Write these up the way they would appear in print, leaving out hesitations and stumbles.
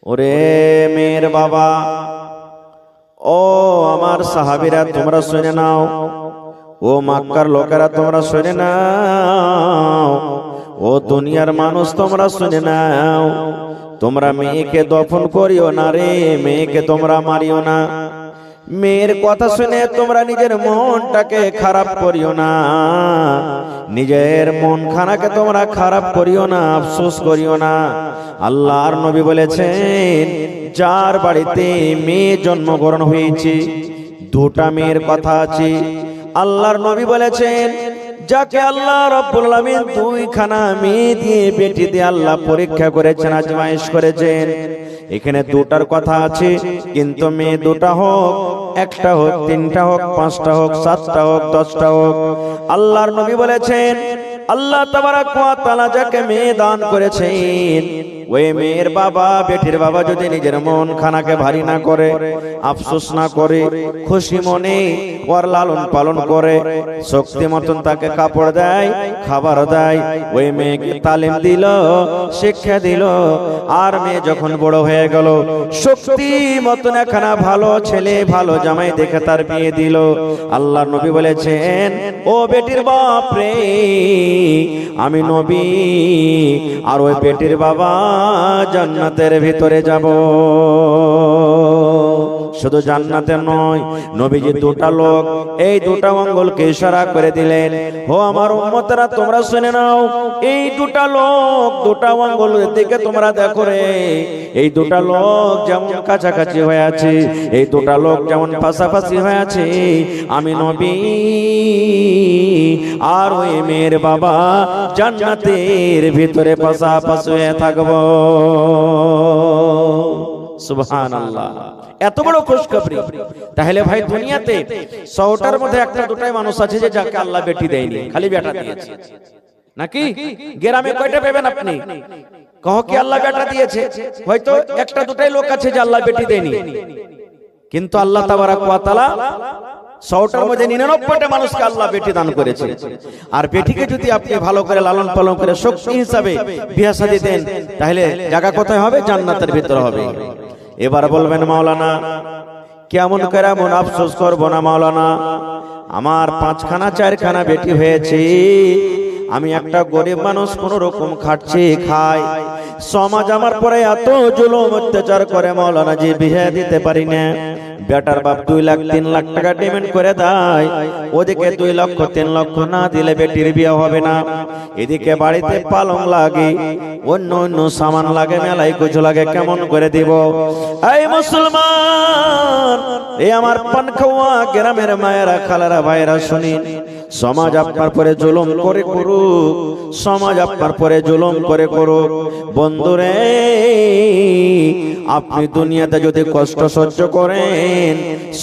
ওরে মেয়ের বাবা, ও আমার সাহাবীরা তোমরা শুনে নাও, ও মক্কার লোকেরা তোমরা শুনে নাও, ও দুনিয়ার মানুষ তোমরা শুনে নাও। তোমরা মেয়েকে দফন করিও না রে, মেয়েকে তোমরা মারিও না। মেয়ের কথা শুনে তোমরা নিজের মনটাকে খারাপ করিও না, নিজের মন খানাকে তোমরা খারাপ করিও না, আফসোস করিও না। আল্লাহর নবী বলেছেন, যার বাড়িতে মেয়ে জন্মগ্রহণ হয়েছে, দুটা মেয়ের কথা আছে, আল্লাহর নবী বলেছেন, যাকে আল্লাহ রাব্বুল আলামিন দুইখানা মেয়ে দিয়ে বেটি দিয়ে আল্লাহ পরীক্ষা করেছেন, আজমাইশ করেছেন। এখানে দুটার কথা আছে, কিন্তু মেয়ে দুটা হোক, একটা হোক, তিনটা হোক, পাঁচটা হোক, সাতটা হোক, 10টা হোক, আল্লাহর নবী বলেছেন, আল্লাহ তাবারক ওয়া তাআলা যাকে মেয়ে দান করেছেন, ওই মেয়ের বাবা বেটির বাবা যদি নিজের মন খানাকে ভারী না করে, আফসোস না করে, খুশি মনে ওর লালন পালন করে, শক্তি মতন তাকে কাপড় দেয়, খাবার দেয়, ওই মেয়েকে তালিম দিল, শিক্ষা দিল, আর মেয়ে যখন বড় হয়ে গেল, শক্তি মতন একখানা ভালো ছেলে ভালো জামাই দেখে তার বিয়ে দিল, আল্লাহর নবী বলেছেন, ও বেটির বাপ রে, আমি নবী আর ওই বেটির বাবা জান্নাতের ভিতরে যাব। শুধু জান্নাতে নয়, নবীজি দুটা লোক, এই দুটা আঙ্গুলকে ইশারা করে দিলেন, ও আমার উম্মতেরা তোমরা শুনে নাও, এই দুটা লোক, দুটা আঙ্গুলের দিকে তোমরা দেখো রে, এই দুটা লোক যেমন কাছাকাছি হয়ে আছে, এই দুটা লোক যেমন পাশাপাশি হয়ে আছে, আমি নবী আর ওই মেয়ের বাবা জান্নাতের ভিতরে পাশাপাশি হয়ে থাকবো। সুবহানাল্লাহ, এত বড় খুশখবরি। তাহলে ভাই দুনিয়াতে 100টার মধ্যে একটা দুটাই মানুষ আছে যে যাকে আল্লাহ বেটি দেয়নি, খালি বেটা দিয়েছে, নাকি? গ্রামে কয়টা পাবেন আপনি? কহ কি আল্লাহ বেটা দিয়েছে? হয়তো একটা দুটাই লোক আছে যে আল্লাহ বেটি দেয়নি, কিন্তু আল্লাহ তাবারক ওয়া তাআলা 100টার মধ্যে 99টা মানুষকে আল্লাহ বেটি দান করেছে। আর বেটিকে যদি আপনি ভালো করে লালন পালন করে শক্তি হিসাবে বিয়ে শাদী দেন, তাহলে জায়গা কোথায় হবে? জান্নাতের ভিতরে হবে। এবার বলবেন, মাওলানা কেমন করে এমন আফসোস করবো না মাওলানা, আমার 5খানা 4খানা বেটি হয়েছে, আমি একটা গরিব মানুষ, কোন রকম খাচ্ছি খাই, সমাজ আমার পরে এত জুলুম অত্যাচার করে মাওলানা যে বিয়ে দিতে পারি না। বেটার বাপ 2 লাখ 3 লাখ টাকা ডিমান্ড করে দেয়, ওদিকে 2 লক্ষ 3 লক্ষ না দিলে বেটির বিয়ে হবে না, এদিকে বাড়িতে পালং লাগে, অন্য অন্য সামান লাগে, মেলাই কিছু লাগে, কেমন করে দিব? এই মুসলমান, এই আমার পানখাওয়া গ্রামের মায়েরা খালারা ভাইরা শুনিন, সমাজ আপনার পরে জুলুম করে করুক, সমাজ আপনার পরে জুলুম করে করুক, বন্ধুরে আপনি দুনিয়াতে যদি কষ্ট সহ্য করেন,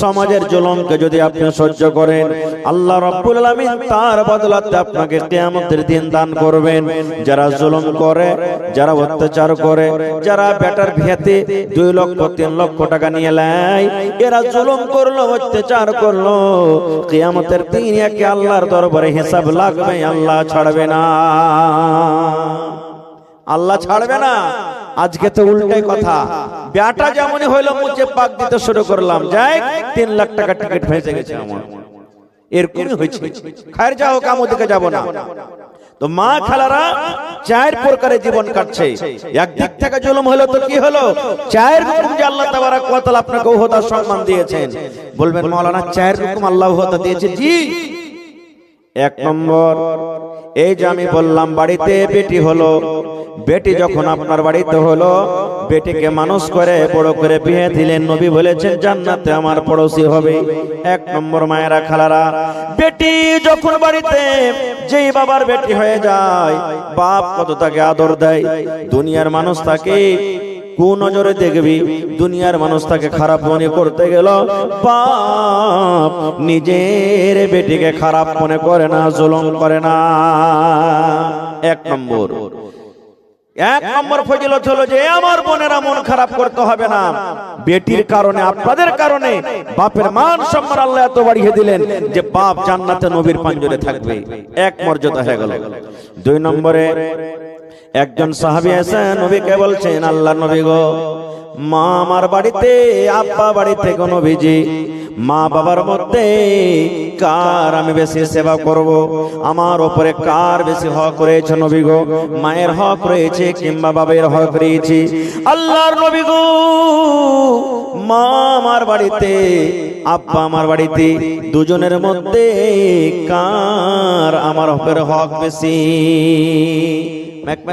সমাজের জুলুমকে যদি আপনি সহ্য করেন, আল্লাহ রাব্বুল আলামিন তার বদলাতে আপনাকে কিয়ামতের দিন দান করবেন। যারা জুলুম করে, যারা অত্যাচার করে, যারা বেটার বিয়েতে 2 লক্ষ 3 লক্ষ টাকা নিয়ে নেয়, এরা জুলুম করলো, অত্যাচার করলো, কিয়ামতের দিন একে আল্লাহর দরবারে হিসাব লাগবে, আল্লাহ ছাড়বে না, আল্লাহ ছাড়বে না। আজকে তো উল্টাই কথা, বেটা যেমনই হইলো মুচে পাক দিতে শুরু করলাম, যাই 3 লাখ টাকা টিকিট ভেসে গেছে আমার, এরকমই হয়েছে। খায়ের যাও, কাম ওদিকে যাব না। তো মা খালারা 4 প্রকারে জীবন কাটছে, একদিক থেকে জুলুম হলো তো কি হলো? 4 রকম যে আল্লাহ তাবারক ওয়া তাআলা আপনাকে ওহদা সম্মান দিয়েছেন। বলবেন মাওলানা 4 রকম আল্লাহ ওহদা দিয়েছে? জি। 1 নম্বর, এই যে আমি বললাম বাড়িতে বেটি হলো, বেটি যখন আপনার বাড়িতে হলো, বেটিকে মানুষ করে বড় করে বিয়ে দিলেন, নবী বলেছেন জান্নাতে আমার পড়োশি হবে। 1 নম্বর মায়েরা খালারা, বেটি যখন বাড়িতে যেই বাবার বেটি হয়ে যায়, বাপ কত তাকে আদর দেয়, দুনিয়ার মানুষ তাকে কোন নজরে দেখবি, দুনিয়ার মানুষ তাকে খারাপ মনে করতে গেল, বাপ নিজের বেটিকে খারাপ মনে করে না, জুলুম করে না। 1 নম্বর। 1 নম্বর ফজিলত হলো যে আমার বোনেরা মন খারাপ করতে হবে না, বেটির কারণে, আপনাদের কারণে বাপের মান সম্মান আল্লাহ এত বাড়িয়ে দিলেন যে বাপ জান্নাতে নবীর পাঞ্জরে থাকবে। 1 মর্যাদা হয়ে গেল। 2 নম্বরে একজন সাহাবী এসে নবীকে বলছেন, আল্লাহর নবী গো, মা আমার বাড়িতে, আব্বা বাড়িতে কোন নবীজি, মা বাবার মধ্যে কার আমি বেশি সেবা করব? আমার উপরে কার বেশি হক রয়েছে নবী গো? মায়ের হক রয়েছে কিংবা বাবার হক রয়েছে? আল্লাহর নবী গো, মা আমার বাড়িতে, আব্বা আমার বাড়িতে, দুজনের মধ্যে কার আমার উপরে হক বেশি?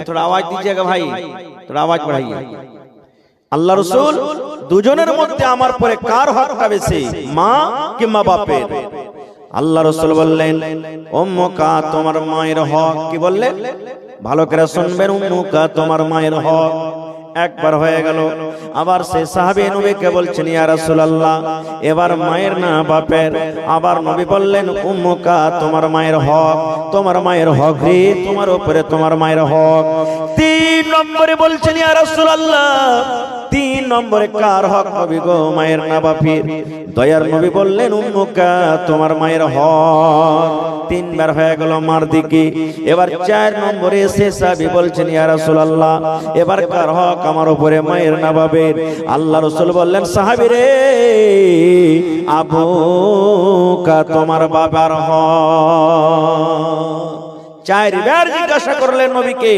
थोड़ा आवाज दीजिएगा भाई, थोड़ा आवाज बढ़ाइए। আল্লাহ রাসূল দুজনের মধ্যে আমার পরে কার হকটা বেশি, মা কিংবা বাপের? আল্লাহ রাসূল বললেন, উম্মুকা, তোমার মায়ের হক। কি বললেন? ভালো করে শুনবেন, উম্মুকা, তোমার মায়ের হক। একবার হয়ে গেল, আবার সে সাহাবী নবীকে বলছেন, ইয়া রাসূলুল্লাহ, এবার মায়ের না বাপের? আবার নবী বললেন, উম্মুকা, তোমার মায়ের হক। তোমার মায়ের হক রে, তোমার উপরে তোমার মায়ের হক। 3 নম্বরে বলছেন, ইয়া রাসূলুল্লাহ, 3 নম্বরে কার হক নবী গো, মায়ের না বাপের? দয়ার নবী বললেন, উম্মুকা, তোমার মায়ের হক। 3 বার হয়ে গেল মার দিকে। এবার 4 নম্বরে এসে সাহাবী বলছেন, ইয়া রাসূলুল্লাহ, এবার কার হক আমার উপরে, মায়ের না বাপের? আল্লাহ রাসূল বললেন, সাহাবী রে, আবুকা, তোমার বাবার হক। 4 বার জিজ্ঞাসা করলেন নবীকে,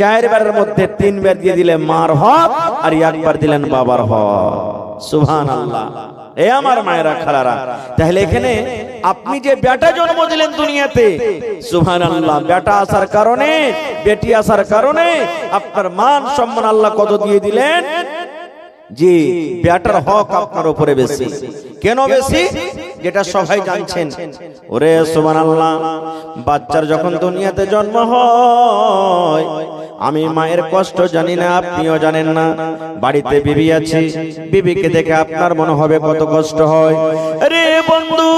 4 বারের মধ্যে 3 বার দিয়ে দিলেন মার হক, আর 1 বার দিলেন বাবার হক। সুবহানাল্লাহ। এ আমার মায়েরা, খালারা, তাহলে এখানে আপনি যে বেটা জন্ম দিলেন দুনিয়াতে, সুবহানাল্লাহ, বেটা আসার কারণে, বেটি আসার কারণে আপনার মান সম্মান আল্লাহ কত দিয়ে দিলেন। জি, বেটার হক আপনার উপরে বেশি। কেন বেশি? যেটা সবাই জানছেন। ওরে সুবহানাল্লাহ, বাচ্চার যখন দুনিয়াতে জন্ম হয়, আমি মায়ের কষ্ট জানি না, আপনিও জানেন না। বাড়িতে বিবি আছে, বিবিকে দেখে আপনার মনে হবে কত কষ্ট হয়। আরে বন্ধু,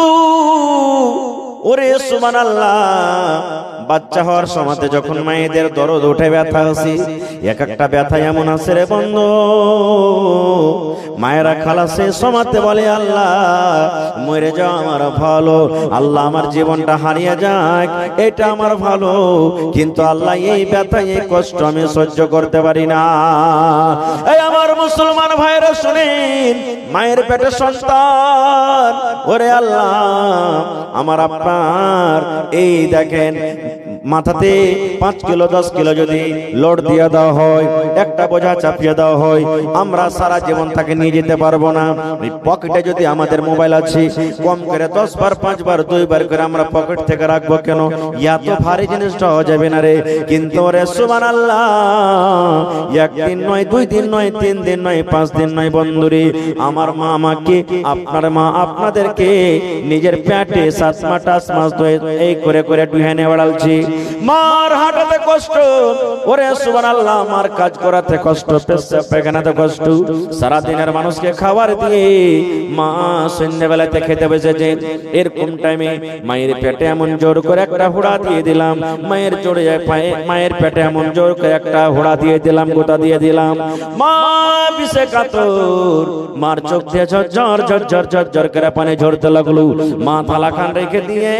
ওরে সুবহানাল্লাহ, বাচ্চা হওয়ার সময়তে যখন মায়েদের দরদ উঠে, ব্যথা আছে, এক একটা ব্যথা এমন আছে রে বন্ধু, মায়েরা খালাসে সময়তে বলে, আল্লাহ মরে যাও আমার ভালো, আল্লাহ আমার জীবনটা হারিয়ে যাক এটা আমার ভালো, কিন্তু আল্লাহ এই ব্যথা, এই কষ্ট আমি সহ্য করতে পারি না। এই আমার মুসলমান ভাইরা শুনেন, মায়ের পেটে সন্তান, ওরে আল্লাহ আমার আপনার, এই দেখেন মাথাতে 5 কিলো 10 কিলো যদি লোড দিয়ে দেওয়া হয়, একটা বোঝা চাপিয়ে দেওয়া হয়, আমরা সারা জীবন তাকে নিয়ে যেতে পারবো না। পকেটে যদি আমাদের মোবাইল আছে, কম করে 10 বার 5 বার 2 বার করে আমরা পকেট থেকে রাখবো কেন? এত ভারী জিনিসটা হওয়া যাবে না রে। কিন্তু রে সুবহানাল্লাহ, 1 দিন নয়, 2 দিন নয়, 3 দিন নয়, 5 দিন নয় বন্ধুরে, আমার মা আমাকে, আপনার মা আপনাদেরকে নিজের পেটে 7 মাস 8 মাস এই করে করে ডুহানে বেড়ালছি। মার হাঁটাতে কষ্ট, ওরে সুবহানাল্লাহ, মার কাজ করাতে কষ্ট, পেশাব পায়খানাতে কষ্ট, সারা দিনের মানুষকে খাবার দিয়ে মা সন্ধ্যাবেলাতে খেতে বসেছে। এরকম টাইমে মায়ের পেটে এমন জোর করে একটা হুড়া দিয়ে দিলাম, মায়ের জোরে পায়ে, মায়ের পেটে এমন জোর করে একটা হুড়া দিয়ে দিলাম, গোটা দিয়ে দিলাম, মা বিষে কাতর, মার চোখ দিয়ে ঝরঝর ঝরঝর ঝরঝর করে পানি ঝরতে লাগলো। মা থালা খান রেখে দিয়ে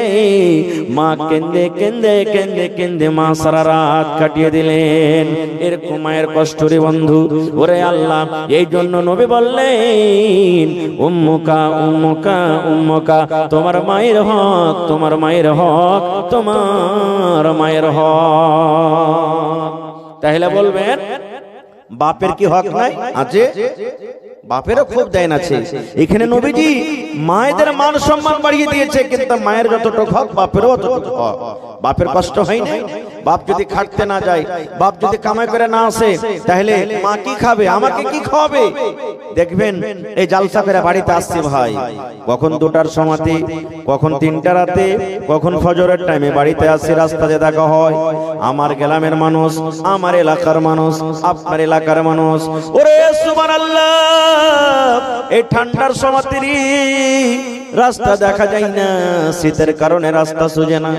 মা কেন্দে কেন্দে কেন্দে কেন্দে মা সারা রাত কাটিয়ে দিলেন। এরকম মায়ের কষ্ট রে বন্ধু, ওরে আল্লাহ, এই জন্য নবী বললেন, উম্মুকা উম্মুকা উম্মুকা, তোমার মায়ের হক, তোমার মায়ের হক, তোমার মায়ের হক। তাহলে বলবেন বাপের কি হক নাই? আছে, বাপেরও খুব দেন আছে। এখানে নবীজি মায়েদের মান সম্মান বাড়িয়ে দিয়েছে, কিন্তু মায়ের যতটুকু হক বাপেরও ততটুকু হক। বাপের কষ্ট হয় না? বাপ যদি খাটতে না যায়, বাপ যদি কামাই করে না আসে, তাহলে মা কি খাবে, আমাকে কি খাওয়াবে? দেখবেন এই জালসা করে বাড়িতে আসছে ভাই, কখন 2টার সময়তে, কখন 3টা রাতে, কখন ফজরের টাইমে বাড়িতে আসছে, রাস্তাতে দেখা হয় আমার গ্রামের মানুষ, আমার এলাকার মানুষ, আপনার এলাকার মানুষ। ওরে সুবহানাল্লাহ, এই ঠান্ডার সময়তে রাস্তা দেখা যায় না, শীতের কারণে রাস্তা সোজে না,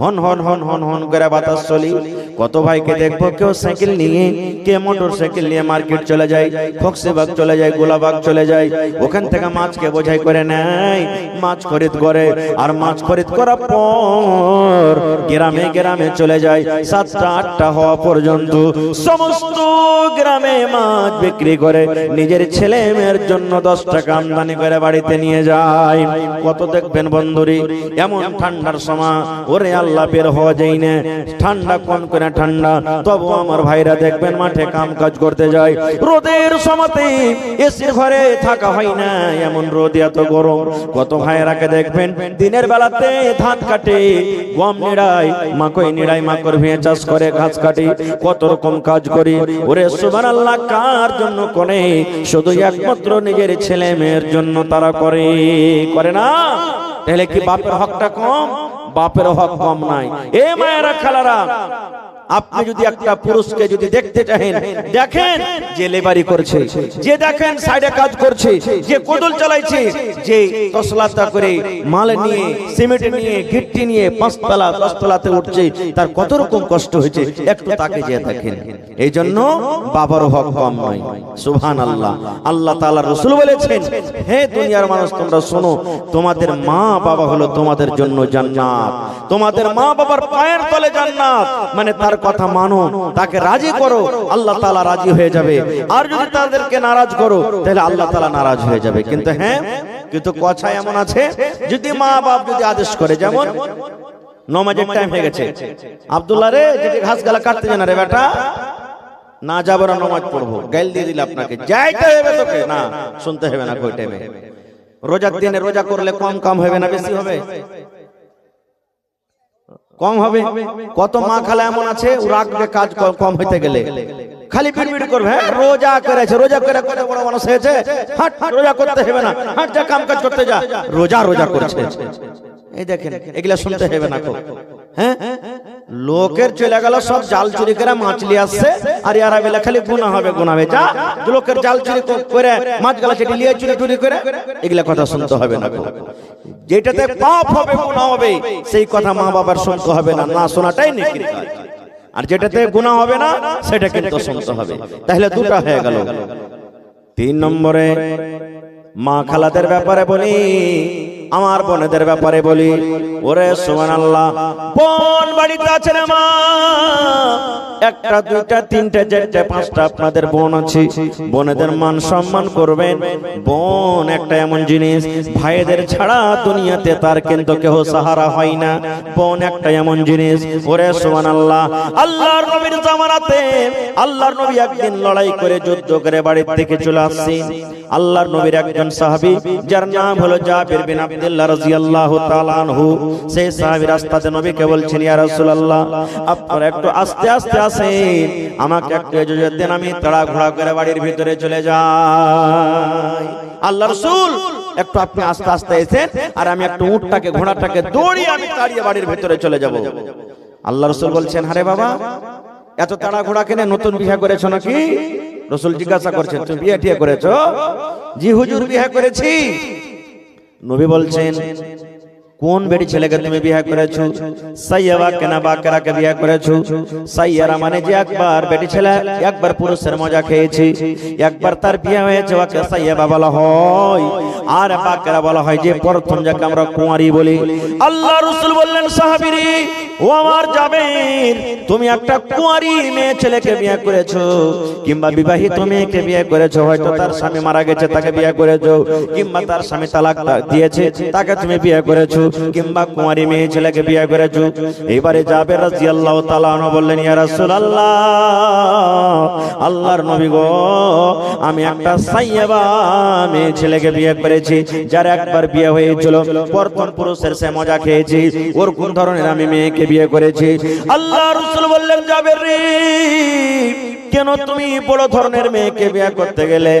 হন হন হন হন হন করে বাতাস চলি। কত ভাইকে দেখবো কেউ সাইকেল নিয়ে, কে মোটর সাইকেল নিয়ে মার্কেট চলে যায়, ফক্সিবাগ চলে যায়, গোলাবাগ চলে যায়, ওখান থেকে মাছকে বোঝাই করে নেয়, মাছ খরিদ করে। আর মাছ খরিদ করার পর গ্রামে গ্রামে চলে যায়, 7টা 8টা হওয়া পর্যন্ত সমস্ত গ্রামে মাছ বিক্রি করে নিজের ছেলে মেয়ের জন্য 10 টাকা আমদানি করে বাড়িতে নিয়ে যায়। কত দেখবেন বন্ধুরি, এমন ঠান্ডার সময় ওরে আল্লাহ বের হওয়া যায় না, ঠান্ডা কোন করে ঠান্ডা, তবু আমার ভাইরা দেখবেন মাঠে কাম কাজ করতে যায়। রোদের সময়তে এসির ঘরে থাকা হয় না, এমন রোদ, এত গরম। কত ভাইরাকে দেখবেন দিনের বেলাতে ধান কাটে, গম নিড়ায়, মাকই নিড়ায়, মাকড় ভেঙে চাষ করে, ঘাস কাটে, কত রকম কাজ করি। ওরে সুবহানাল্লাহ, কার জন্য করে? শুধু একমাত্র নিজের ছেলে মেয়ের জন্য তারা করে, করে না? তাহলে কি বাপের হকটা কম? বাপের হক কম নাই। এ মায়েরা খালারা, আপনি যদি একটা পুরুষকে যদি দেখতে চাহেন, দেখেন যে লেবারি করছে, যে দেখেন সাইডে কাজ করছে, যে কোদল চালাইছে, যে তসলাতা করে মাল নিয়ে, সিমেন্ট নিয়ে, গিট্টি নিয়ে 5 তলা 10 তলাতে উঠছে, তার কত রকম কষ্ট হয়েছে, একটু তাকে যে দেখেন। এই জন্য বাবার হক কম নয়। সুবহানাল্লাহ। আল্লাহ তাআলা রাসূল বলেছেন, হে দুনিয়ার মানুষ তোমরা শোনো, তোমাদের মা বাবা হলো তোমাদের জন্য জান্নাত, তোমাদের মা বাবার পায়ের তলে জান্নাত। মানে তার কথা মানো, তাকে রাজি করো, আল্লাহ তাআলা রাজি হয়ে যাবে। আর যদি তাদেরকে নারাজ করো, তাহলে আল্লাহ তাআলা নারাজ হয়ে যাবে। কিন্তু হ্যাঁ, কিন্তু কথা এমন আছে, যদি মা বাপ যদি আদেশ করে, যেমন নামাজের টাইম হয়ে গেছে, আব্দুল্লাহ রে যেটি ঘাস গালা কাটতে জানা রে বেটা, না যাবো না, নামাজ পড়বো, গাইল দিয়ে দিল আপনাকে, যাইতে হবে তোকে, না শুনতে হবে না কই টাইমে। রোজার দিনে রোজা করলে কম কাম হবে না বেশি হবে? কম হবে। কত মা খালা এমন আছে, ও রাখবে কাজ কম হইতে গেলে, খালি পিড়পিড় করবে, হ্যাঁ রোজা করেছে, রোজা করে কত বড় মানুষ হয়েছে, হাট রোজা করতে হবে না, হাট যা কাম কাজ করতে যা, রোজা রোজা করছে। এই দেখেন, এগুলা শুনতে হবে না খুব। হ্যাঁ, লোকের চলে গেল সব জাল চুরি করে মাছ নিয়ে আসছে, আর ইয়ারা বেলা খালি গুনাহ হবে, গুনাহ হবে। যা লোকের জাল চুরি করে মাছ গালা চেটে নিয়ে চুরি টুরি করে, এগুলা কথা শুনতে হবে না। যেটাতে পাপ হবে, গুনাহ হবে, সেই কথা মা বাবার শুনতে হবে না, না শোনাটাই নেকির কাজ। আর যেটাতে গুনাহ হবে না, সেটা কিন্তু শুনতে হবে। তাহলে দুটো হয়ে গেল। 3 নম্বরে মা খালাদের ব্যাপারে বলি, আমার বোনেদের ব্যাপারে বলি। ওরে সুবহানাল্লাহ, বোন বাড়িতে আছে না মা? 1টা 2টা 3টা 4টা 5টা আপনাদের বোন আছে, বোনেদের মান সম্মান করবেন। বোন একটা এমন জিনিস, ভাইদের ছাড়া দুনিয়াতে তার কিন্তু কেউ সাহারা হয় না। বোন একটা এমন জিনিস। ওরে সুবহানাল্লাহ, আল্লাহর নবীর জামানাতে আল্লাহর নবী একদিন লড়াই করে যুদ্ধ করে বাড়ি থেকে চলে আসছেন। আল্লাহর নবীর একজন সাহাবী, যার নাম হলো জাবির বিন আব্দুল্লাহ রাদিয়াল্লাহু তাআলা আনহু, সেই সাহাবী রাস্তাতে নবীকে বলছেন, ইয়া রাসূলুল্লাহ, আপনারা একটু আস্তে আস্তে আসেন, আমাকে একটু ইজাজত দেন, আমি তাড়াহুড়া করে বাড়ির ভিতরে চলে যাই। আল্লাহ রাসূল, একটু আপনি আস্তে আস্তে এসেন, আর আমি একটু উটটাকে ঘোড়াটাকে দৌড়িয়ে আমি তাড়িয়ে বাড়ির ভিতরে চলে যাব। আল্লাহ রাসূল বলছেন, আরে বাবা, এত তাড়াহুড়া কেন? নতুন বিয়ে করেছো নাকি? রাসূল জিজ্ঞাসা করছেন, তুমি বিয়ে টিয়ে করেছো? জি হুজুর, বিয়ে করেছি। নবী বলছেন, কোন বেটি ছেলেকে তুমি বিয়ে করেছো? সাইয়াবা কেনা বাকরাকে বিয়ে করেছো? সাইয়ারা মানে যে একবার বেটি ছেলে, একবার পুরুষের মজা খেয়েছে, একবার তার বিয়ে হয়েছে, ওকে সাইয়াবা বলা হয়। আর বাকরা বলা হয় যে প্রথম যাকে আমরা কুঁয়ারি বলি। আল্লাহ রাসূল বললেন, সাহাবীরে, ও আমার জাবের, তুমি একটা কুঁয়ারি মেয়ে ছেলেকে বিয়ে করেছো, কিংবা বিবাহিত মেয়েকে বিয়ে করেছো, হয়তো তার স্বামী মারা গেছে তাকে বিয়ে করেছো, কিংবা তার স্বামী তালাক দিয়েছে তাকে তুমি বিয়ে করেছো, কিংবা কুঁয়ারি মেয়ে ছেলেকে বিয়ে করেছো। এবারে জাবের রাদিয়াল্লাহু তাআলা আনহু বললেন, ইয়া রাসূলুল্লাহ, আল্লাহর নবী গো, আমি একটা সাইয়্যিবা মেয়ে ছেলেকে বিয়ে করেছি, যার একবার বিয়ে হয়েছিল, প্রথম পুরুষের সে মজা খেয়েছি, ওর কোন ধরনের আমি মেয়েকে বিয়ে করেছি। আল্লাহ রাসূল বললেন, জাবের রে, কেন তুমি বড় ধরনের মেয়েকে বিয়ে করতে গেলে?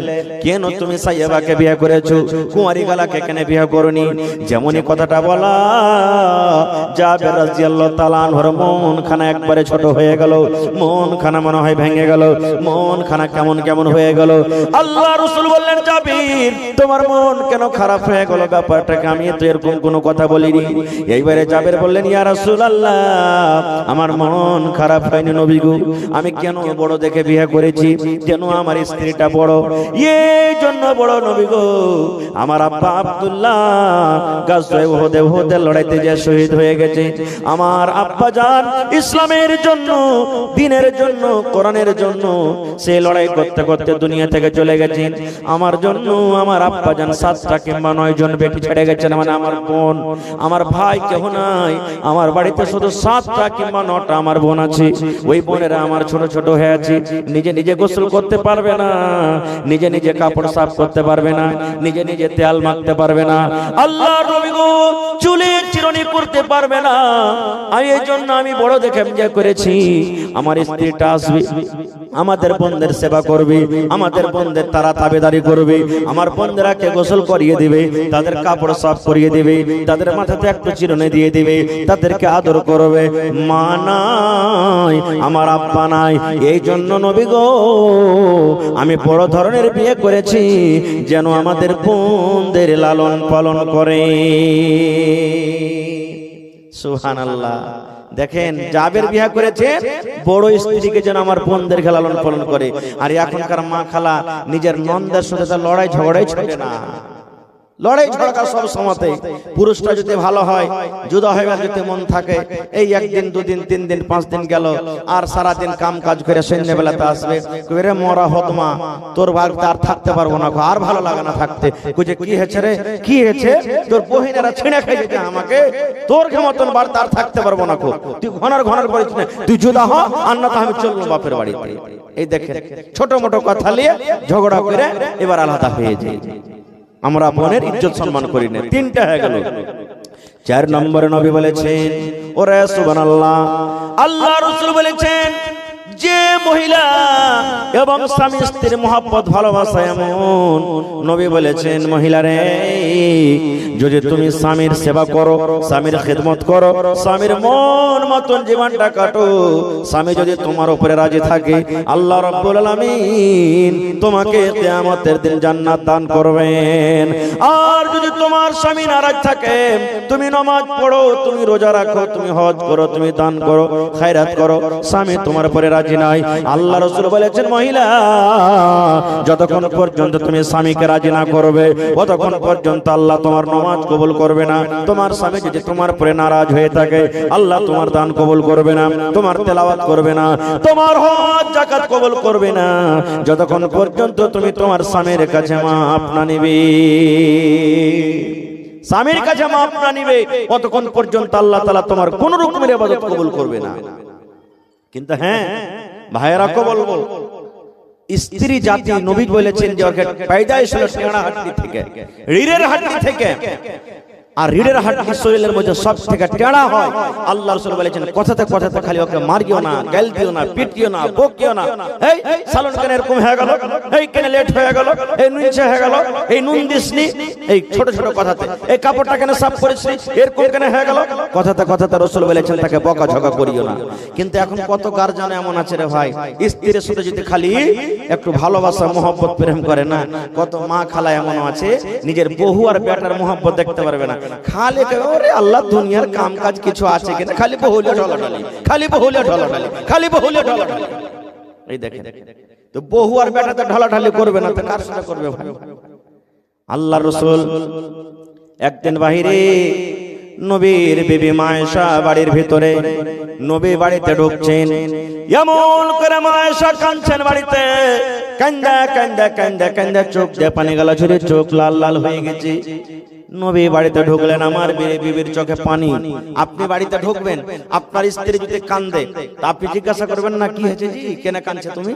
কেন তুমি সাইয়াবাকে বিয়ে করেছো, কুমারী গালাকে কেন বিয়ে করনি? যেমনই কথাটা বলা, জাবের রাদিয়াল্লাহু তাআলা আনহুর মন খানা একবারে ছোট হয়ে গেল, মন খানা মনে হয় ভেঙে গেল, মন খানা কেমন কেমন হয়ে গেল। আল্লাহ রাসূল বললেন, জাবির তোমার মন কেন খারাপ হয়ে গেল? ব্যাপারটাকে আমি তো এরকম কোনো কথা বলিনি। এইবারে জাবের বললেন, ইয়া রাসূলুল্লাহ, আমার মন খারাপ হয়নি নবী গো, আমি কেন বড় দেখে বিয়ে করেছি, কেন আমার স্ত্রীটা বড়, এই জন্য বড় নবী গো, আমার আব্বা আব্দুল্লাহ গাজওয়ে উহুদের লড়াইতে যে শহীদ হয়ে গেছে। আমার আব্বা জান ইসলামের জন্য, দ্বীনের জন্য, কোরআনের জন্য সে লড়াই করতে করতে দুনিয়া থেকে চলে গেছেন। আমার জন্য আমার আব্বা জান 7টা কিংবা 9 জন বেটি ছেড়ে গেছেন, মানে আমার বোন, আমার ভাই কেউ নাই। আমার বাড়িতে শুধু 7টা কিংবা 9টা আমার বোন আছে। ওই বোনেরা আমার ছোট ছোট হয়ে আছে, নিজে নিজে গোসল করতে পারবে না, নিজে নিজে কাপড় সাফ করতে পারবে না, নিজে নিজে তেল মাখতে পারবে না, আল্লাহর নবী গো চুলে চিরুনি করতে পারবে না। এই জন্য আমি বড় দেখে বিয়ে করেছি। আমার স্ত্রীটা আসবে, আমাদের বোনদের সেবা করবে, আমাদের বোনদের তারা তাবেদারি করবে, আমার বোনদেরকে গোসল করিয়ে দিবে, তাদের কাপড় সাফ করিয়ে দিবে, তাদের মাথাতে একটু চিরুনি দিয়ে দিবে, তাদেরকে আদর করবে। মা নাই, আমার আব্বা নাই, এই জন্য নবী গো আমি বড় ধরনের বিয়ে করেছি, যেন আমাদের বোনদের লালন পালন করে। সুবহানাল্লাহ। দেখেন, জাবের বিয়ে করেছে বড় স্ত্রীকে যেন আমার বোনদের লালন পালন করে। আর এখনকার মা খালা নিজের নন্দের সাথে তার লড়াই ঝগড়াই ছোটে না, লড়াই ঝগড়া সব সময়তে। পুরুষটা যদি ভালো হয়, জুদা হয়ে যদি মন থাকে, এই 1 দিন 2 দিন 3 দিন 5 দিন গেল, আর সারা দিন কাম কাজ করে সন্ধ্যেবেলাতে আসবে, কইরে মরা হতমা তোর বাড়িতে আর থাকতে পারবো না, আর ভালো লাগে না থাকতে। কইছে কি হয়েছে রে, কি হয়েছে? তোর বহিনেরা ছিঁড়ে খাই যেতে আমাকে, তোর মতন বাড়িতে আর থাকতে পারবো না, তুই ঘনার ঘনার করিস না, তুই জুদা হ, আর না তো আমি চলবো বাপের বাড়িতে। এই দেখেন, ছোট মোটো কথা নিয়ে ঝগড়া করে এবার আলাদা হয়ে যায়। আমরা বোনের ইজ্জত সম্মান করি না। 3টা হয়ে গেল। 4 নম্বরে নবী বলেছেন, ওরে সুবহানাল্লাহ, আল্লাহ রাসূল বলেছেন, যে মহিলা এবং স্বামী স্ত্রীর মহব্বত ভালোবাসা এমন, নবী বলেছেন, মহিলারে যদি তুমি স্বামীর সেবা করো, স্বামীর খেদমত করো, স্বামীর মন মতন জীবনটা কাটো, স্বামী যদি তোমার উপরে রাজি থাকে, আল্লাহ রাব্বুল আলামিন তোমাকে কিয়ামতের দিন জান্নাত দান করবেন। আর যদি তোমার স্বামী নারাজ থাকে, তুমি নামাজ পড়ো, তুমি রোজা রাখো, তুমি হজ করো, তুমি দান করো, খায়রাত করো, স্বামী তোমার উপরে রাজি নাই, আল্লাহ রাসূল বলেছেন, মহিলা যতক্ষণ পর্যন্ত তুমি স্বামীকে রাজি না করবে, ততক্ষণ পর্যন্ত আল্লাহ তোমার নামাজ কবুল করবে না। তোমার স্বামী যদি তোমার উপরে নারাজ হয়ে থাকে, আল্লাহ তোমার দান কবুল করবে না, তোমার তেলাওয়াত করবে না, তোমার হজ যাকাত কবুল করবে না, যতক্ষণ পর্যন্ত তুমি তোমার স্বামীর কাছে মাফ না নিবে। স্বামীর কাছে মাফ না নিবে, ততক্ষণ পর্যন্ত আল্লাহ তাআলা তোমার কোন রকমের ইবাদত কবুল করবে না। কিন্তু হ্যাঁ ভাইয়েরা, বলবো, স্ত্রী জাতি নবী বলেছেন যে ওকে পয়দাইশ হলো টেড়া হাড্ডি থেকে, রিড়ের হাড্ডি থেকে। আর রিড়ের হাড্ডি শরীরের মধ্যে সব থেকে টেড়া হয়। আল্লাহ রাসূল বলেছেন, কথাতে কথাতে খালি ওকে মারিও না, গাল দিও না, পিটিও না, বকিও না। এই সালন কেন এরকম হয়ে গেল, এই কেন লেট হয়ে গেল, এই নুনছে হয়ে গেল, এই নুন দিসনি, এই ছোট ছোট কথাতে, এই কাপড়টা কেন সাফ করিসনি, এরকম কেন হয়ে গেল, কথাতে কথাতে রাসূল বলেছেন তাকে বকাঝকা করিও না। কিন্তু এখন কত গার্জিয়ান এমন আছে রে ভাই, স্ত্রীর সাথে যদি খালি একটু ভালোবাসা মহব্বত প্রেম করে না, কত মা খালা এমন আছে নিজের বহু আর বেটার মহব্বত দেখতে পারবে না, খালি ওরে আল্লাহ দুনিয়ার কাম কাজ কিছু আছে কিনা, খালি বহুলে ঢলাঢালি, খালি বহুলে ঢলাঢালি, খালি বহুলে ঢলাঢালি। এই দেখেন, তো বহু আর বেটাতে ঢলাঢালি করবে না তো কার সাথে করবে ভাই? আল্লাহর রাসূল একদিন বাহিরে, নবীর বিবি মা আয়েশা বাড়ির ভিতরে, নবী বাড়িতে ঢুকছেন, এমন করে মা আয়েশা কাঁদছেন বাড়িতে, কান্দা কান্দা কান্দা কান্দা চোখ দিয়ে পানি গলা ঝরে, চোখ লাল লাল হয়ে গেছে। নবী বাড়িতে ঢুকলেন, আমার বিবির চোখে পানি। আপনি বাড়িতে ঢুকবেন, আপনার স্ত্রী যদি কান্দে, তা আপনি জিজ্ঞাসা করবেন না কি হয়েছে জি, কেন কাঁদছে তুমি?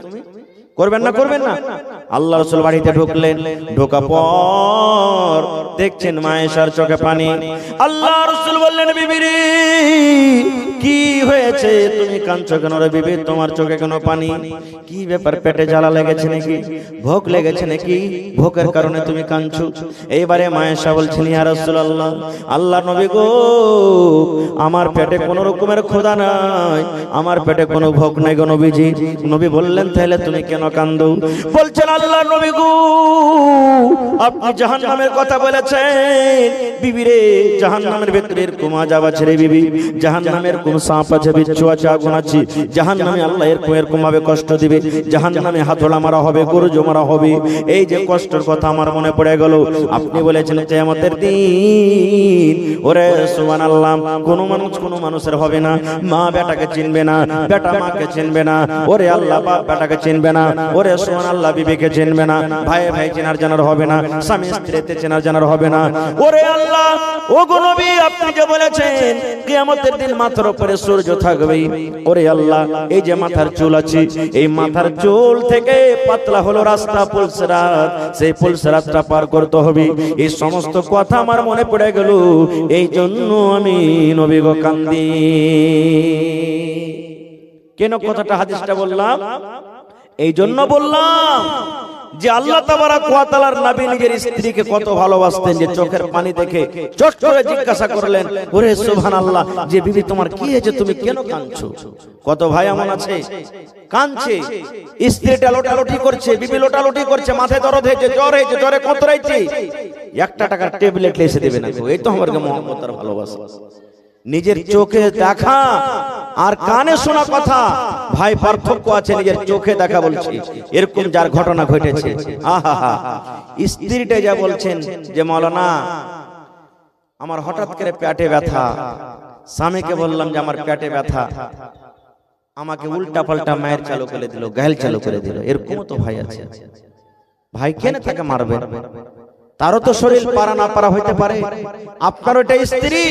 করবেন না, করবেন না? আল্লাহ রাসূল বাড়িতে ঢুকলেন, ঢোকা পর দেখছেন মা আয়েশার চোখে পানি। আল্লাহ রাসূল বললেন, বিবি রে কি হয়েছে তুমি কাঁদছো কেন রে বিবি, তোমার চোখে কেন পানি? কি ব্যাপার, পেটে জ্বালা লেগেছে নাকি, ভোগ লেগেছে নাকি, ভোগের কারণে তুমি কাঁদছো? এইবারে মা আয়েশা বলছেন, ইয়া রাসূলুল্লাহ, আল্লাহ নবী গো, আমার পেটে কোনো রকমের ক্ষুধা নাই, আমার পেটে কোনো ভোগ নাই গো নবীজি। নবী বললেন, তাহলে তুমি কেন কাঁদো? বলছেন, আল্লাহ নবী গো, আপনি জাহান্নামের কথা বলেছেন, বিবি রে, জাহান্নামের ভিতরে এরকম আযাব আছে রে বিবি, জাহান্নামের কোন সাপ আছে, বিচ্ছু আছে, আগুন আছে, জাহান্নামে আল্লাহ এরকম ভাবে কষ্ট দিবে, জাহান্নামে হাতড়া মারা হবে, গরুজো মারা হবে। এই যে কষ্টের কথা আমার মনে পড়ে গেল। আপনি বলেছেন কিয়ামতের দিন, ওরে সুবহানাল্লাহ, কোন মানুষের হবে না, মা বেটাকে চিনবে না, বেটা মাকে চিনবে না, ওরে আল্লাহ বাপ বেটাকে চিনবে না, ওরে সুবহানাল্লাহ বিবিকে চিনবে না, ভাই ভাই চেনার জানার হবে না, স্বামী স্ত্রীতে চেনার জানার হবে না। ওরে আল্লাহ, ও গো নবী, আপনি যে বলেছেন কিয়ামতের দিন মাথার উপরে সূর্য থাকবে, ওরে আল্লাহ, এই যে মাথার চুল আছে, এই মাথার চুল থেকে পাতলা হলো রাস্তা পুলসিরাত, সেই পুলসিরাতটা পার করতে হবে। এই সমস্ত কথা আমার মনে পড়ে গেল, এই জন্য আমি নবী গো কান্দি। কেন কথাটা হাদিসটা বললাম? এই জন্য বললাম যে আল্লাহ তাবারাক ওয়া তাআলার নবী নিজের স্ত্রীকে কত ভালোবাসতেন, যে চোখের পানি দেখে চট করে জিজ্ঞাসা করলেন, ওরে সুবহানাল্লাহ, যে বিবি তোমার কি হয়েছে, তুমি কেন কাঁদছো? কত ভাই এমন আছে কাঁদছে, স্ত্রীটা লোটালোটি করছে, বিবি লোটালোটি করছে, মাথায় দরদ হয়েছে, জ্বর হয়েছে, জ্বরে কতরাইছে, 1 টাকার ট্যাবলেট এসে দেবে না। এই তো আমার মুহাম্মদ আর ভালোবাসা। নিজের চোখে দেখা আর কানে শোনা কথা, ভাই পার্থক্য আছে। নিজের চোখে দেখা বলছি, এরকম যার ঘটনা ঘটেছে, আহা, স্ত্রীটা যা বলছেন যে মাওলানা আমার হঠাৎ করে পেটে ব্যথা, স্বামীকে বললাম যে আমার পেটে ব্যথা, আমাকে উল্টা পাল্টা মায়ের চালু করে দিল, গায়েল চালু করে দিল। এরকম তো ভাই আছে। ভাই কেন তাকে মারবেন? তারও তো শরীর পারা না পারা হইতে পারে। আপনার ওইটা স্ত্রী,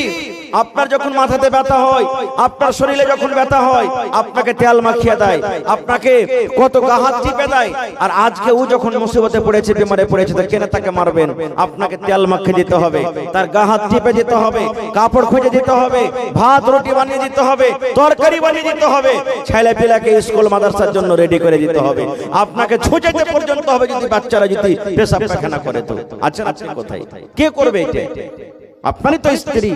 আপনার যখন মাথাতে ব্যথা হয়, আপনার শরীরে যখন ব্যথা হয়, আপনাকে তেল মাখিয়ে দেয়, আপনাকে কত হাত টিপে দেয়। আর আজকে ও যখন মুসিবতে পড়েছে, বিমারে পড়েছে, তো কেন তাকে মারবেন? আপনাকে তেল মাখিয়ে দিতে হবে, তার হাত টিপে দিতে হবে, কাপড় খুঁজে দিতে হবে, ভাত রুটি বানিয়ে দিতে হবে, তরকারি বানিয়ে দিতে হবে, ছেলে পিলাকে স্কুল মাদ্রাসার জন্য রেডি করে দিতে হবে, আপনাকে ছুঁচাইতে পর্যন্ত হবে যদি বাচ্চারা যদি পেশাব পায়খানা করে। তো আচ্ছা, কোথায় কে করবে এটা? আপনারই তো স্ত্রী,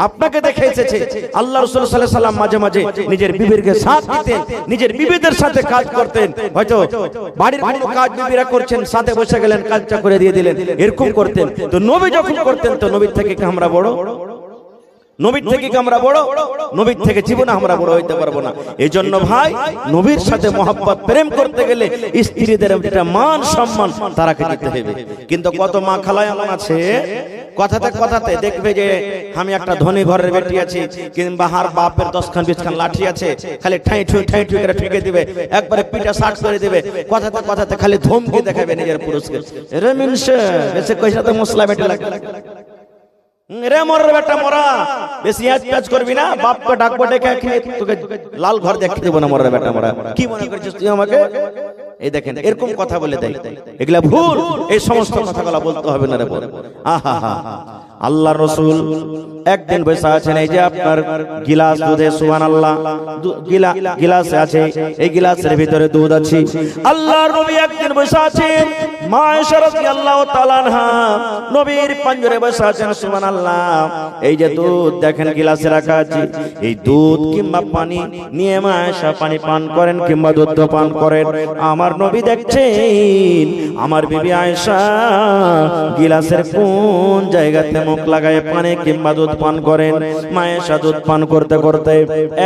আপনাকে দেখে এসেছে। আল্লাহ রাসূল সাল্লাল্লাহু আলাইহি সাল্লাম মাঝে মাঝে নিজের বিবিকে সাথ দিতেন, নিজের বিবিদের সাথে কাজ করতেন। হয়তো বাড়ির কোনো কাজ বিবিরা করছেন, সাথে বসে গেলেন, কাজটা করে দিয়ে দিলেন, এরকম করতেন। তো নবী যখন করতেন, তো নবীর থেকে কি আমরা বড়? নবীর থেকে কি আমরা বড়? নবীর থেকে জীবনে আমরা বড় হইতে পারবো না। এই জন্য ভাই, নবীর সাথে মহব্বত প্রেম করতে গেলে স্ত্রীদের একটা মান সম্মান তারাকে দিতে হবে। কিন্তু কত মা খালায় এমন আছে, কথাতে দেখবে যে আমি একটা ধনী ঘরের বেটি আছি, কিংবা হার বাপের 10খান 20খান লাঠি আছে, খালি ঠাই ঠুই করে ঠেকে দিবে, একবারে পিঠা শার্ট করে দিবে, কথাতে খালি ধমকি দেখাবে নিজের পুরুষকে। রে মিনসে বেশি কইসা তো মশলা বেটে লাগে, রে মরার বেটা মরা, বেশি আজ করবি না, বাপকে ডাকবো, ডেকে তোকে লাল ঘর দেখতে দেবো না, মরার বেটা মরা, কি মনে করছিস তুই আমাকে? এই দেখেন, এরকম কথা বলে দেয়, এগুলা ভুল। এই সমস্ত কথাগুলো বলতে হবে না রে। আহা, আল্লাহ রাসূল একদিন বসে আছেন, এই যে আপনার গিলাস দুধে, সুবহানাল্লাহ, গিলাসে আছে, এই গিলাসের ভিতরে দুধ আছে। আল্লাহর নবী একদিন বসে আছেন, মা আয়েশা রাদিয়াল্লাহু তাআলা আনহা নবীর পাঞ্জরে বসে আছেন, সুবহানাল্লাহ। এই যে দুধ দেখেন গিলাসে রাখা আছে, এই দুধ কিংবা পানি নিয়ে মা আয়েশা পানি পান করেন কিংবা দুধ পান করেন। আমার নবী দেখছেন আমার বিবি আয়েশা গিলাসের কোন জায়গাতে মুখ লাগায় পানি কিংবা দুধ পান করেন। মা আয়েশা দুধ পান করতে করতে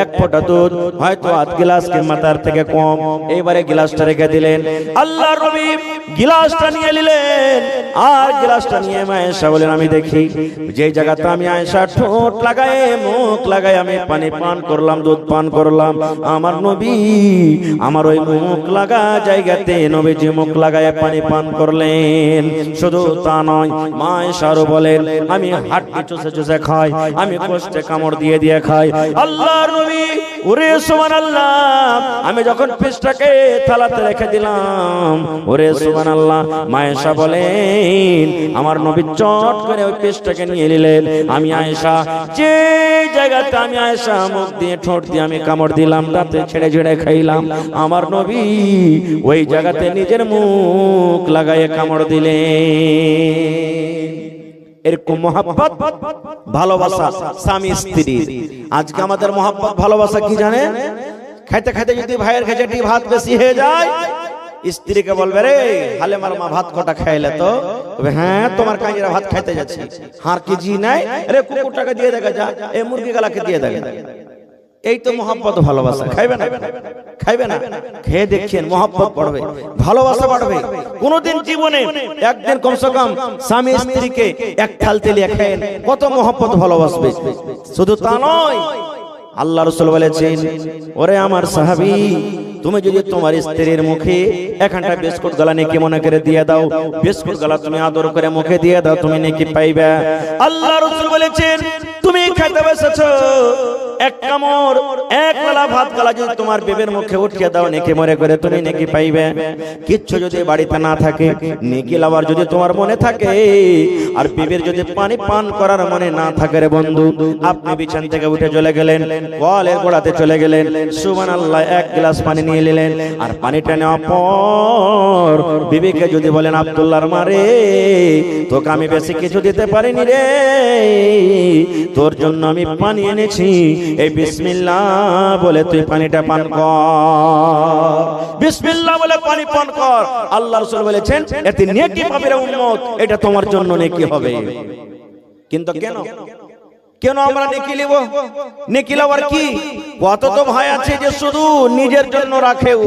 এক ফোঁটা দুধ, হয়তো আধ গিলাস কিংবা তার থেকে কম, এইবারে গিলাসটা রেখে দিলেন। আল্লাহর নবী গিলাসটা নিয়ে নিলেন, আর গিলাসটা নিয়ে মা আয়েশা বলেন, আমি দেখি যে জায়গাতে আমি আয়েশা ঠোঁট লাগায় মুখ লাগায় আমি পানি পান করলাম, দুধ পান করলাম, আমার নবী আমার ওই মুখ লাগা জায়গাতে নবীজি মুখ লাগায় পানি পান করলেন। শুধু তা নয়, মা আয়েশা আরো বলেন, আমি হাড্ডি চুষে চুষে খাই, আমি কষ্টে কামড় দিয়ে দিয়ে খাই। আল্লাহর নবী ওরে সুবহানাল্লাহ, আমি যখন পিসটাকে থালাতে রেখে দিলাম, ওরে সুবহানাল্লাহ, মা আয়েশা বলেন আমার নবী চট করে ওই পিসটাকে নিয়ে নিলেন। আমি আয়েশা যে জায়গাতে আমি আয়েশা মুখ দিয়ে ঠোঁট দিয়ে আমি কামড় দিলাম, তাতে ছেড়ে ছেড়ে খাইলাম, আমার নবী ওই জায়গাতে নিজের মুখ লাগায়ে কামড় দিলেন। এরকম মহব্বত ভালোবাসা স্বামী স্ত্রী। আজকে আমাদের মহব্বত ভালোবাসা কি জানে? খাইতে খাইতে যদি ভাইয়ের কাছে ভাত বেশি হয়ে যায়, স্ত্রীকে বলবে রে হালেমার মা ভাত কটা খাইলে তো, হ্যাঁ তোমার কাজেরা ভাত খাইতে যাচ্ছি, হার কি জি নাই রে কুকুরটাকে দিয়ে দেখা যা, এই মুরগি গালাকে দিয়ে দেখা। এই তো মহব্বত ভালোবাসা। খাইবে না? খাইবে না? খেয়ে দেখছেন মহব্বত বাড়বে, ভালোবাসা বাড়বে। কোনদিন জীবনে একদিন কমসে কম স্বামী স্ত্রীকে এক থাল তেলিয়ে খায়েন, কত মহব্বত ভালোবাসবে। শুধু তা নয়, আল্লাহ রাসূল বলেছেন ওরে আমার সাহাবী, তুমি যদি তোমার স্ত্রীর মুখে একখানটা বিস্কুট গলা নেকি মনে করে দিয়ে দাও, বিস্কুট গলা তুমি আদর করে মুখে দিয়ে দাও, তুমি নেকি পাইবে। আল্লাহ রাসূল বলেছেন তুমি খেতে বসেছো, এক কামড় এক বেলা ভাত গলা যদি তোমার বিবির মুখে উঠিয়ে দাও, নেকি মনে করে তুমি নেকি পাইবে। কিচ্ছু যদি বাড়িতে না থাকে, নেকি লাভার যদি তোমার মনে থাকে, আর বিবির যদি পানি পান করার মনে না থাকে রে বন্ধু, আপনি বিছানা থেকে উঠে চলে গেলেন, কলের গোড়াতে চলে গেলেন, সুবহানাল্লাহ এক গ্লাস পানি নিয়ে নিলেন, আর পানিটা নেওয়ার পর বিবিকে যদি বলেন আব্দুল্লাহর মারে তোকে আমি বেশি কিছু দিতে পারিনি রে, তোর জন্য আমি পানি এনেছি, এই বিসমিল্লাহ বলে তুই পানিটা পান কর, বিসমিল্লাহ বলে পানি পান কর। আল্লাহ রাসূল বলেছেন এতে নেকি পাবে রে উম্মত, এটা তোমার জন্য নেকি হবে। কিন্তু কেন কেন আমরা নেকি লিব? নেকি লওয়ার কি? কত তো ভাই আছে যে শুধু নিজের জন্য রাখে, ও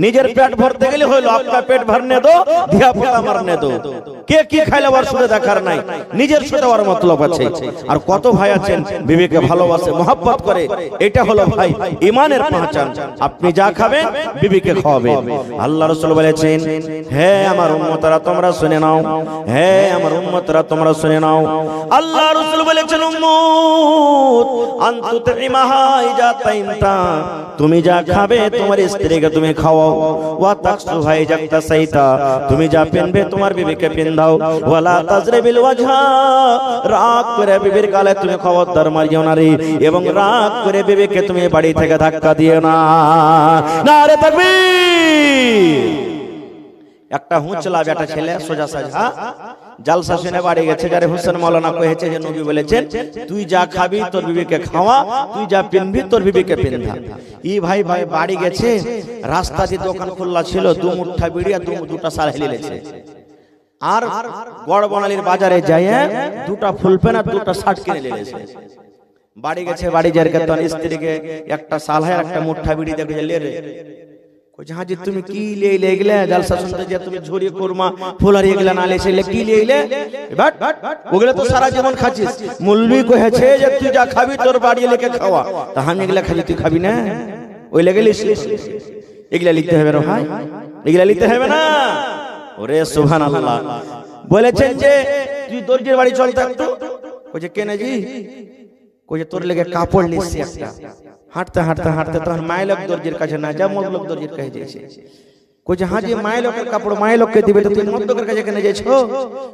নিজের পেট ভরতে গেলে হলো আপনার পেট ভরনে দো, ধিয়া পোতা মারনে দো, কে কি খাইলে আর শুধু দেখার নাই, নিজের সাথে আর মতলব আছে। আর কত ভাই আছেন বিবিকে ভালোবাসে, মহব্বত করে, এটা হলো ভাই ঈমানের পহচান। আপনি যা খাবেন বিবিকে খাওয়াবেন। আল্লাহ রাসূল বলেছেন হে আমার উম্মতরা তোমরা শুনে নাও, হে আমার উম্মতরা তোমরা শুনে নাও, আল্লাহ রাসূল বলেছেন উম্মত আনতুতিমাহা ইজা তাইমতা, তুমি যা খাবে তোমার স্ত্রীকে তুমি খাওয়াও, ওয়া তাকসুহা ইজা তাসাইতা, তুমি যা পিনবে তোমার বিবিকে পিন্দাও, ওয়ালা তাজরিবিল ওয়াজহা, রাগ করে বিবির গালে তুমি খবরদার মারিও না রে, এবং রাগ করে বিবিকে তুমি বাড়ি থেকে ধাক্কা দিও না। নারে তাকবীর। একটা হুঁচলা বেটা ছেলে সোজা সাজা জালসা শুনে বাড়ি গেছে, যারে হোসেন মাওলানা কহেছে যে নবী বলেছেন তুই যা খাবি তোর বিবিকে খাওয়া, তুই যা পিনবি তোর বিবিকে পিন্ধা। ই ভাই ভাই বাড়ি গেছে, রাস্তা দিয়ে দোকান খোলা ছিল, দু মুঠা বিড়িয়া দুটা সার হেলিলেছে, আর গড় বনালির বাজারে যাইয়া দুটা ফুলপেন আর দুটা শার্ট কিনে নিয়েছে। বাড়ি গেছে, বাড়ি যার কে তোর স্ত্রীকে একটা সাল হয় একটা মুঠা বিড়ি দেখে লে রে, কইছে হাজি তুমি কি লে গেলে জালসা শুনতে যে তুমি ঝুরি কুরমা ফুলারি এগুলা না লেছে কি লে বাট ওগুলা তো সারা জীবন খাচ্ছিস, মুলবি কহেছে যে তুই যা খাবি তোর বাড়ি লেকে খাওয়া, তা আমি এগুলা খালি তুই খাবি না, ওই লেগে লিস এগুলা লিখতে হবে রে ভাই, এগুলা লিখতে হবে না। ওরে সুবহানাল্লাহ, বলেছেন যে তুই দর্জির বাড়ি চল তো একটু, কইছে কেন জি, কইছে তোর লেগে কাপড় লিসছি একটা, হাঁটতে হাঁটতে হাঁটতে তখন মাইলক দর্জির কাছে না যা মদলক দর্জির কাছে যাইছে, কইছে হ্যাঁ জি মাইলকের কাপড় মাইলককে দিবে তো তুই মদলকের কাছে কেন যাইছো,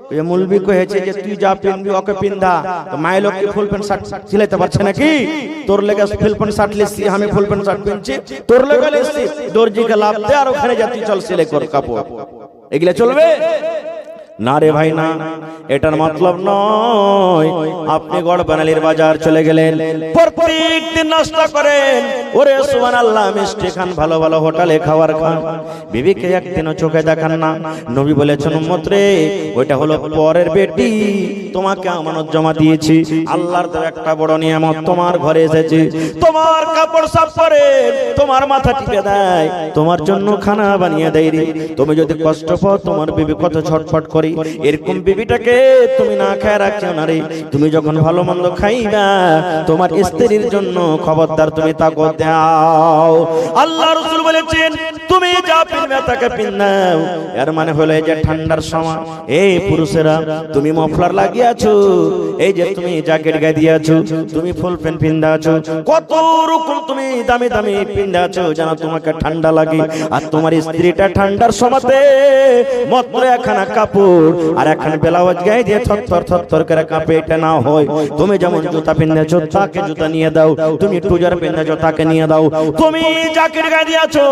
কইছে মুলবি কহেছে যে তুই যা পিনবি ওকে পিন্দা, তো মাইলক কি ফুল প্যান্ট শার্ট সিলাইতে পারছে নাকি, তোর লেগে ফুল প্যান্ট শার্ট লিসছি, আমি ফুল প্যান্ট শার্ট পিনছি, তোর লেগে লিসছি, দর্জিকে লাভ দে আর ওখানে যা তুই চল সিলাই কর কাপড়, এগুলা চলবে না রে ভাই না। এটার মতলব নয় আপনি গড় বানালির বাজার চলে গেলেন, প্রত্যেক দিন নাস্তা করেন, ওরে সুবহানাল্লাহ মিষ্টি খান, ভালো ভালো হোটেলে খাবার খান, বিবিকে একদিনও চোখে দেখান না। নবী বলেছেন উম্মত রে ওইটা হলো পরের বেটি, তোমাকে আমানত জমা দিয়েছি, আল্লাহর দেওয়া একটা বড় নিয়ামত তোমার ঘরে এসেছে, তোমার কাপড় সাফ করে, তোমার মাথা টিপে দেয়, তোমার জন্য খানা বানিয়ে দেয় রে, তুমি যদি কষ্ট পাও তোমার বিবি কত ছটফট করে, এরকম বিবিটাকে তুমি না খায় রাখিও না রে। তুমি যখন ভালো মন্দ খাইবা তোমার স্ত্রীর জন্য খবরদার তুমি তাকে দাও। আল্লাহ রাসূল বলেছেন তুমি যা পিনবে তাকে পিনাও। এর মানে হলো এই যে ঠান্ডার সময় এই পুরুষেরা তুমি মফলার লাগিয়েছো, এই যে তুমি জ্যাকেট গায়ে দিয়েছো, তুমি ফুল প্যান্ট পিন্দাছো, কত রকম তুমি দামি দামি পিন্দাছো যেন তোমাকে ঠান্ডা লাগে। আর তোমার স্ত্রীটা ঠান্ডার সময়তে মাত্র একখানা কাপড় আর একখানা ব্লাউজ গায়ে দিয়ে থরথর থরথর করে কাঁপে, এটা না হয় তুমি যেমন জুতা পিন্দেছো তাকে জুতা নিয়ে দাও, তুমি টুজার পিন্দেছো তাকে নিয়ে দাও, তুমি জ্যাকেট গায়ে দিয়েছো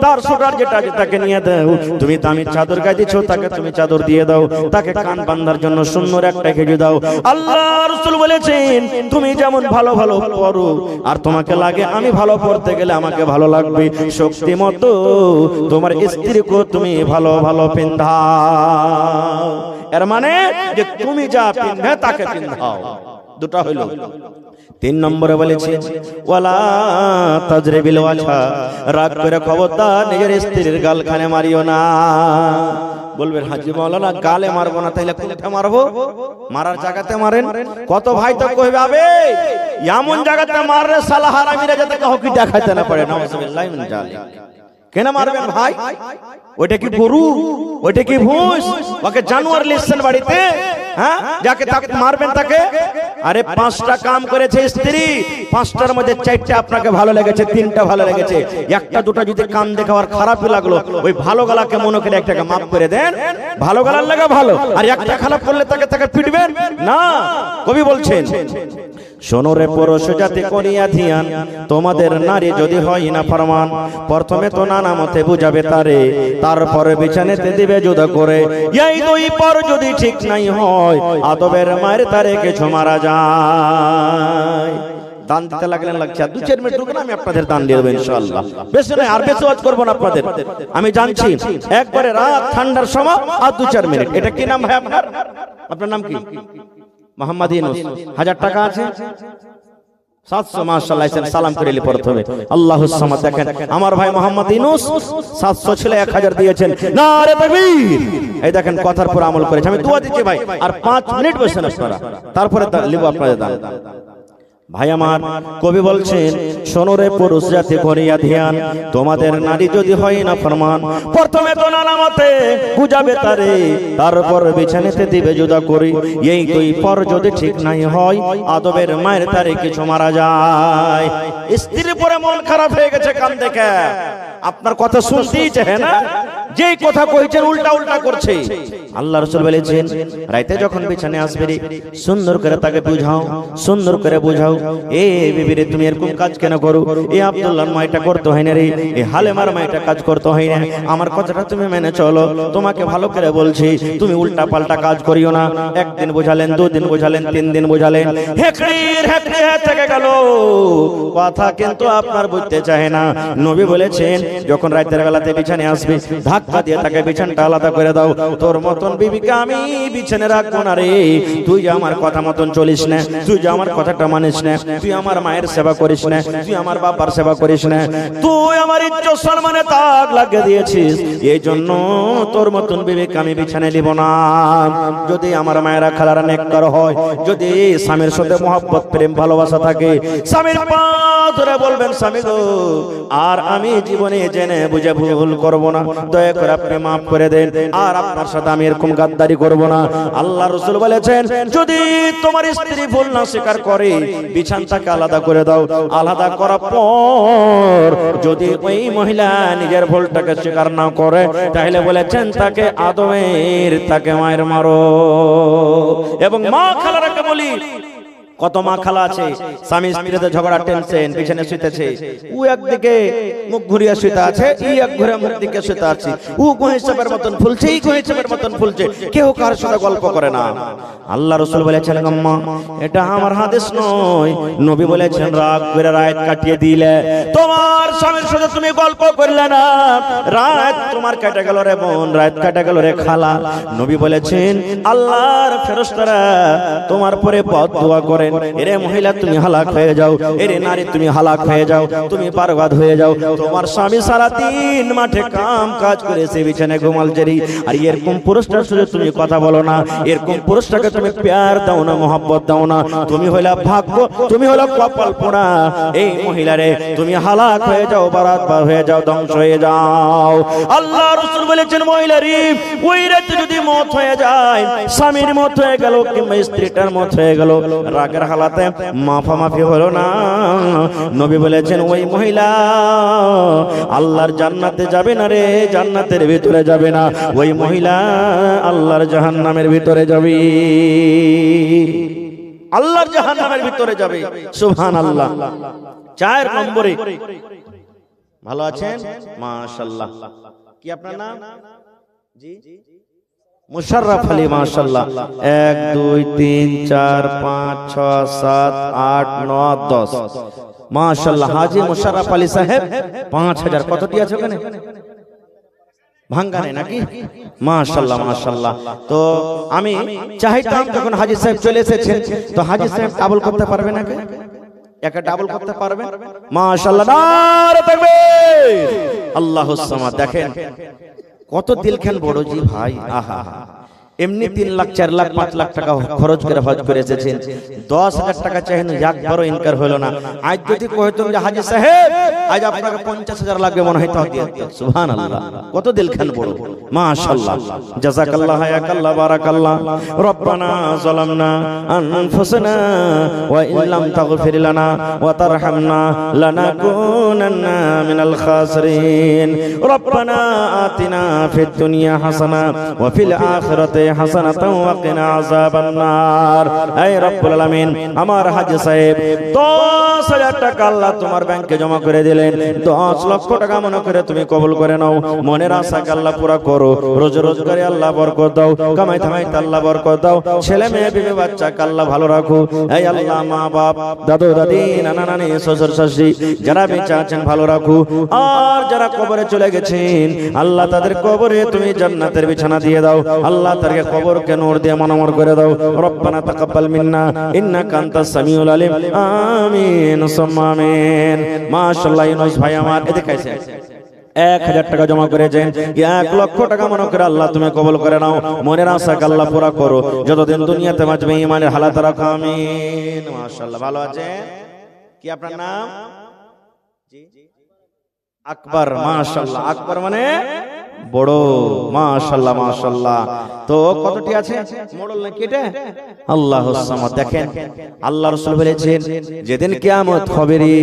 তার সোটার যেটা তাকে নিয়ে দাও, তুমি দামি চাদর গায়ে দিয়েছো তাকে তুমি চাদর দিয়ে দাও, তাকে কান বান্ধার জন্য সুন্দর একটা খেজুর দাও। আল্লাহ রাসূল বলেছেন তুমি যেমন ভালো ভালো পরো আর তোমাকে লাগে আমি ভালো পড়তে গেলে আমাকে ভালো লাগবে, শক্তি মতো তোমার স্ত্রীকে তুমি ভালো ভালো পিন্ধাও। এর মানে যে তুমি যা পিনবে তাকে পিন্ধাও। দুটো হইল। 3 নম্বরে বলেছে ওয়ালা তাজরিবিল ওয়াজহা, রাগ করে খবরদার নিজের স্ত্রীর গালখানে মারিও না। বলবেন হাজী মাওলানা গালে মারবো না, তাইলে কোনটা মারবো? মারার জায়গাতে মারেন। কত ভাই তো কইবে আবে এমন জায়গাতে মাররে সালা হারামিরা যাতে কাউকে দেখাইতে না পারে। নাউজুবিল্লাহি মিন জালিক। কেন মারবেন ভাই? ওইটা কি গরু? ওইটা কি ভুঁস? ওকে জানোয়ার লিখছেন বাড়িতে? হ্যাঁ, যাকে তাকে মারবেন তাকে? আরে 5টা কাম করেছে স্ত্রী, 5টার মধ্যে 4টা আপনাকে ভালো লেগেছে, 3টা ভালো লেগেছে, একটা দুটো যদি কাম দেখাবার খারাপই লাগলো, ওই ভালো গলাকে মনে করে একটাকে মাফ করে দেন। ভালো গলার লাগা ভালো, আর একটা খারাপ করলে তাকে তাকে পিটবেন না। কবি বলছেন শোনো রে পুরুষ জাতি করিয়া ধিয়ান, তোমাদের নারী যদি হয় না ফরমান, প্রথমে তো নানা মতে বুঝাবে তারে, তারপরে বিছানেতে দিবে জুদা করে, এই দুই পর যদি ঠিক নাই হয় আদবের মায়ের তারে কিছু মারা যায়। দান দিতে লাগলেন লাগছে 2-4 মিনিট রুকুন, আমি আপনাদের দান দিয়ে দেব ইনশাআল্লাহ। বেশি নয়, আর বেশি ওয়াজ করব না আপনাদের, আমি জানছি একবারে রাত ঠান্ডার সময় আর 2-4 মিনিট। এটা কি নাম ভাই আপনার? আপনার নাম কি? মোহাম্মদ ইউনূস। 1000 টাকা আছে 700 মাশাআল্লাহ। সালাম করিলি প্রথমে আল্লাহুস সামাদ। দেখেন আমার ভাই মোহাম্মদ ইউনূস 700 ছিল 1000 দিয়েছেন। নারে তাকবীর। এই দেখেন কথার পর আমল করেছে। আমি দোয়া দিচ্ছি ভাই, আর 5 মিনিট বসেন আপনারা, তারপরে লিব আপনাদের দান। ভাই আমার কবি বলছেন শোনো রে পুরুষ জাতি করিয়া ধ্যান, তোমাদের নারী যদি হয় না ফরমান, প্রথমে তো নানা মতে বুঝাবে তারে, তারপর বিছানেতে দিবে জুদা করি, এই দুই পর যদি ঠিক নাই হয় আদবের মায়ের তারে কিছু মারা যায়। স্ত্রীর পরে মন খারাপ হয়ে গেছে কান দেখে, আপনার কথা শুনতেই চায় না, যেই কথা কইছেন উল্টা উল্টা করছে। আল্লাহ রাসূল বলেছেন রাতে যখন বিছানে আসবে সুন্দর করে তাকে বুঝাও, সুন্দর করে বুঝাও, এ বিবি রে তুমি এরকম কাজ কেন করো, এ আব্দুল্লাহর মা এটা করতে হয় না রে, এ হালেমার মা এটা কাজ করতে হয় না, আমার কথাটা তুমি মেনে চলো, তোমাকে ভালো করে বলছি, তুমি উল্টা পাল্টা কাজ করিও না। একদিন বুঝালেন, 2 দিন বুঝালেন, 3 দিন বুঝালেন, হেকড়ির হেকড়ি থেকে গেল কথা, কিন্তু আপনার বুঝতে চায় না। নবী বলেছেন যখন রাতের বেলাতে বিছানে আসবে ধাক্কা দিয়ে তাকে বিছানটা আলাদা করে দাও। তোর মতন বিবিকে আমি বিছানে রাখবো না রে, তুই আমার কথা মতন চলিস না, তুই আমার কথাটা মানিস না, তুই আমার মায়ের সেবা করিস না, তুই আমার বাবার সেবা করিস না, তুই আমার ইজ্জত সম্মানে দাগ লাগিয়ে দিয়েছিস, এই জন্য তোর মতন বিবিকে আমি বিছানে নিব না। যদি আমার মায়েরা খালারা নেককার হয়, যদি স্বামীর সাথে মহব্বত প্রেম ভালোবাসা থাকে, স্বামীর পা ধরে বলবেন স্বামী গো আর আমি জীবনে জেনে বুঝে ভুল করব না, দয়া করে আপনি মাফ করে দেন, আর আপনার সাথে আমি এরকম গাদ্দারি করব না। আল্লাহ রাসূল বলেছেন যদি তোমার স্ত্রী ভুল না স্বীকার করে বিছানাটাকে আলাদা করে দাও, আলাদা করার পর যদি ওই মহিলা নিজের ভুলটাকে স্বীকার না করে তাহলে বলেছেন তাকে আদমের তাকে মায়ের মারো। এবং মা খালারাকে বলি, কত মা খালা আছে স্বামী স্ত্রীতে ঝগড়া টেনশন বিছানে শুইতেছে, ও একদিকে মুখ ঘুরিয়ে শুইতে আছে, ই এক ঘুরে মুখ দিকে শুইতে আছে, ও গোহিসাবের মতন ফুলছে, ই গোহিসাবের মতন ফুলছে, কেউ কার সাথে গল্প করে না। আল্লাহ রাসূল বলেছেন আম্মা এটা আমার হাদিস নয়, নবী বলেছেন রাগ করে রাত কাটিয়ে দিলে, তোমার স্বামীর সাথে তুমি গল্প করলে না, রাত তোমার কেটে গেল রে বোন, রাত কেটে গেল রে খালা, নবী বলেছেন আল্লাহর ফেরেশতারা তোমার পরে বদদুয়া করে, এরে মহিলা তুমি হালাক হয়ে যাও, এরে নারী তুমি হালাক হয়ে যাও, তুমি বরবাদ হয়ে যাও। তোমার স্বামী সারা দিন মাঠে কাম কাজ করেছে, বিছানায় ঘুমাল জেরি, আর এরকম পুরুষটার সাথে তুমি কথা বলো না, এরকম পুরুষটাকে তুমি প্যার দাও না, মোহাব্বত দাও না, তুমি হইলা ভাগ্য, তুমি হলো কপাল পোড়া। এই মহিলারে তুমি হালাক হয়ে যাও, বরবাদ হয়ে যাও, ধ্বংস হয়ে যাও। আল্লাহ রাসূল বলেছেন মহিলারি ওই রাতে যদি মত হয়ে যায়, স্বামীর মত হয়ে গেল কিংবা স্ত্রীটার মত হয়ে গেল, রাগের হালাতে মাফামাফি হলো না, নবী বলেছেন ওই মহিলা আল্লাহর জান্নাতে যাবে না রে, জান্নাতের ভিতরে যাবে না, ওই মহিলা আল্লাহর জাহান্নামের ভিতরে যাবে, আল্লাহর জাহান্নামের ভিতরে যাবে। সুবহানাল্লাহ। 4 নম্বরে, ভালো আছেন? মাশাআল্লাহ। কি আপনার নাম? জি, মুশাররফ আলী। মাশাআল্লাহ। 1 2 3 4 5 6 7 8 9 10। মাশাআল্লাহ। হাজী মুশাররফ আলী সাহেব 5000। কতটি আছে ওখানে? ভাঙ্গা নেই নাকি? মাশাআল্লাহ মাশাআল্লাহ। তো আমি চাইতাম যখন হাজী সাহেব চলে এসেছেন, তো হাজী সাহেব ডাবল করতে পারবে নাকি? একা ডাবল করতে পারবে? মাশাআল্লাহ। নারে তাকবীর। আল্লাহুস সামাদ। দেখেন কত দিলখান বড় জি ভাই। আহা, এমনি 3 লাখ 4 লাখ 5 লাখ টাকা খরচ করে হজ করে এসেছেন, 10,000 টাকা চাইেন, একবারও ইনকার হলো না। আজ যদি কইতাম যে হাজী সাহেব আজ আপনাকে 50,000 লাগবে, মনে হয় তাও দিয়ে দিত। সুবহানাল্লাহ। কত দিলখান বড়। মাশাআল্লাহ। জাযাকাল্লাহ, হায়াকাল্লাহ, বারাকাল্লাহ। রব্বানা যালামনা আনফুসানা ওয়া ইল্লাম তাগফির লানা ওয়া তারহামনা লানাকুনান্না মিনাল খাসিরিন। রব্বানা আতিনা ফিদ দুনিয়া হাসানা ওয়া ফিল আখিরাতি হাসানাতাও ওয়া কিনা আযাবান নার। হে রব্বুল আলামিন, আমার হাজী সাহেব 10,000 টাকা আল্লাহ তোমার ব্যাংকে জমা করে দিলেন, 10 লক্ষ টাকা মনে করে তুমি কবুল করে নাও, মনের আশাকে আল্লাহ পুরা করো, রোজগারে আল্লাহ বরকত দাও, কামাই থামাইতে আল্লাহ বরকত দাও, ছেলে মেয়ে বিবি বাচ্চাকে আল্লাহ ভালো রাখো। হে আল্লাহ, মা বাপ, দাদু দাদি, নানা নানি, শ্বশুর শাশুড়ি যারা বেঁচে আছেন ভালো রাখো, আর যারা কবরে চলে গেছেন আল্লাহ তাদের কবরে তুমি জান্নাতের বিছানা দিয়ে দাও, আল্লাহ তাদেরকে কবরকে নূর দিয়ে মনোমর করে দাও। রব্বানা তাকাব্বাল মিন্না ইন্নাকা আনতাস সামিউল আলিম। আমিন সুম্মা আমিন। মাশাআল্লাহ। ইউনুস ভাই আমার এদিকে আছে, 1000 টাকা জমা করেছেন, 1 লক্ষ টাকা মনে করে আল্লাহ তুমি কবুল করে নাও, মনের আশাকে আল্লাহ পুরা করো, যতদিন দুনিয়াতে বাঁচবে ঈমানের হালাত রাখো। আমিন। মাশাআল্লাহ। ভালো আছেন? কি আপনার নাম? জি, আকবর। মাশাআল্লাহ। আকবর মানে বড়। মাশাআল্লাহ মাশাআল্লাহ। তো কতটি আছে? মোড়ল নাকি এটা? আল্লাহুস সামাদ। দেখেন আল্লাহ রাসূল বলেছেন যেদিন কিয়ামত হবে রে,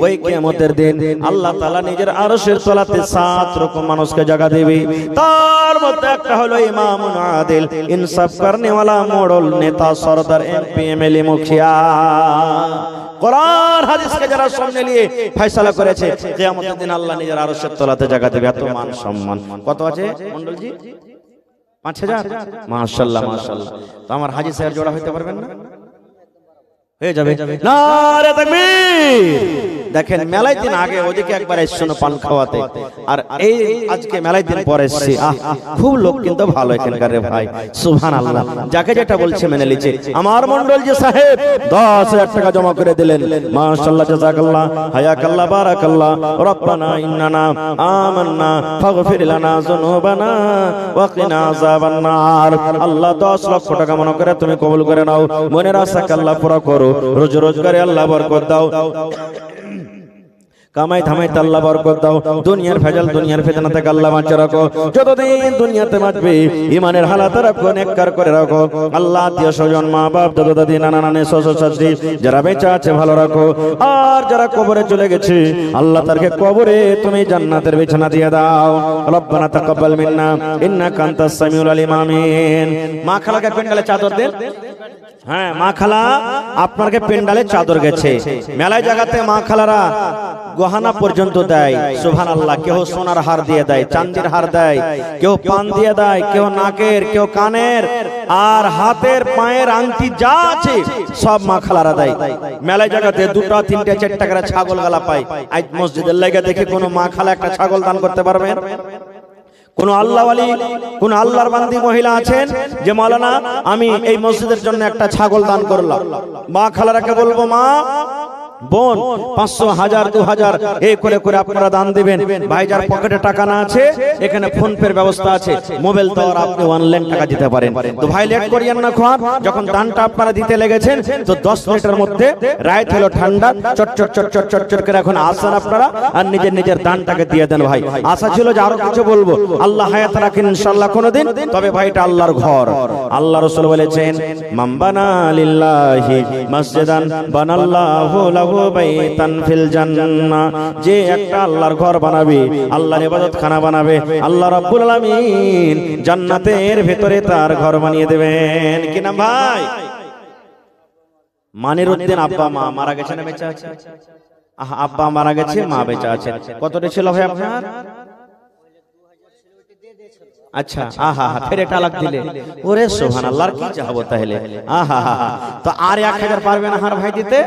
ওই কিয়ামতের দিন আল্লাহ তাআলা নিজের আরশের তলাতে 7 রকম মানুষকে জায়গা দেবে, তার মধ্যে একটা হলো ইমামুন আদিল, ইনসাফ করনে वाला মোড়ল, নেতা, সরদার, এমপি, এমএলএ, মুখিয়া, কোরআন হাদিসকে যারা সামনে নিয়ে ফয়সালা করেছে, কিয়ামতের দিন আল্লাহ নিজের আরশের তলাতে জায়গা দেবে। এত মান সম্মান। কত আছে মন্ডলজি? 5000। মাশাআল্লাহ মাশাআল্লাহ। তো আমার হাজী সাহেব জোড়া হইতে পারবেন না? হয়ে যাবে। নারে তাকবীর। দেখেন মেলায় দিন আগে ওদিকে একবার এসেছিল পান খাওয়াতে, আর এই আজকে মেলায় দিন পরে এসেছি। খুব লোক কিন্তু ভালো এখানকার রে ভাই। সুবহানাল্লাহ। যাকে যেটা বলছে মেনে লিছে। আমার মন্ডলজি সাহেব 10,000 টাকা জমা করে দিলেন। মাশাআল্লাহ, জাযাকাল্লাহ, হায়াকাল্লাহ, বারাকাল্লাহ। রব্বানা ইন্নানা আমান্না ফাগফির লানা যুনুবানা ওয়া কিনা আযাবান নার। আল্লাহ 10 লক্ষ টাকা মনে করে তুমি কবুল করে নাও, মনের আশাকে আল্লাহ পুরা করো, রোজগারে আল্লাহ বরকত দাও, কামাই ধামাইতে আল্লাহ বরকত দাও, দুনিয়ার ভেজাল দুনিয়ার ফিতনা থেকে আল্লাহ বাঁচিয়ে রাখো, যতদিন দুনিয়াতে বাঁচবে ঈমানের হালাত রাখো, নেককার করে রাখো। আল্লাহ আত্মীয় স্বজন, মা বাপ, দাদা দাদি, নানা নানি, শ্বশুর শাশুড়ি যারা বেঁচে আছে ভালো রাখো, আর যারা কবরে চলে গেছে আল্লাহ তাদেরকে কবরে তুমি জান্নাতের বিছানা দিয়ে দাও। রব্বানা তাকাব্বাল মিন্না ইন্নাকা আনতাস সামিউল আলিম। আমিন। মা খালাকে পেন্ডালে চাদর দেন। হ্যাঁ, মা খালা আপনাকে পেন্ডালে চাদর গেছে। মেলায় জায়গাতে মা খালারা গহনা পর্যন্ত দেয়। সুবহানাল্লাহ। কেউ সোনার হার দিয়ে দেয়, চাঁদির হার দেয়, কেউ পান দিয়ে দেয়, কেউ নাকের, কেউ কানের, আর হাতের পায়ের আংটি যা আছে সব মা খালারা দেয়। মেলায় জায়গাতে 2টা 3টে 4টা করে ছাগল গালা পায়। আজ মসজিদের লেগে দেখে কোনো মা খালা একটা ছাগল দান করতে পারবেন? কোন আল্লাহ ওয়ালি, কোন আল্লাহর বান্দি মহিলা আছেন যে মাওলানা আমি এই মসজিদের জন্য একটা ছাগল দান করলাম? মা খালারাকে বলবো, মা বোন 500, 1000, 2000 এই করে করে আপনারা দান দিবেন। ভাই যার পকেটে টাকা না আছে, এখানে ফোন পের ব্যবস্থা আছে, মোবাইল তো আপনি অনলাইন টাকা দিতে পারেন। তো ভাই লেট করিয়েন না, খান যখন দানটা আপনারা দিতে লেগেছেন তো 10 মিনিটের মধ্যে রাইত হলো ঠান্ডা, চট চট চট চট চট চট করে এখন আসেন আপনারা আর নিজের নিজের দানটাকে দিয়ে দেন। ভাই আশা ছিল যে আরো কিছু বলবো, আল্লাহ হায়াত রাখেন ইনশাআল্লাহ কোনদিন, তবে ভাই এটা আল্লাহর ঘর। আল্লাহ রাসূল বলেছেন, মান বানা লিল্লাহি মসজিদান বানাল্লাহু বাইতান ফিল জান্নাহ, যে একটা আল্লাহর ঘর বানাবে, আল্লাহর ইবাদত খানা বানাবে, আল্লাহ রাব্বুল আলামিন জান্নাতের ভেতরে তার ঘর বানিয়ে দেবেন। কি নাম ভাই? মানিরউদ্দিন। আব্বা মা মারা গেছে না বেঁচে আছে? আব্বা মারা গেছে, মা বেঁচে আছে। কতটা ছিল ভাই আপনার? আচ্ছা, আহা হা, ফের এটা লাগ দিলে, ওরে সুবহানাল্লাহ, কি চাহবো তাহলে? আহা হা, তো আর 1000 পারবে না হার ভাই দিতে?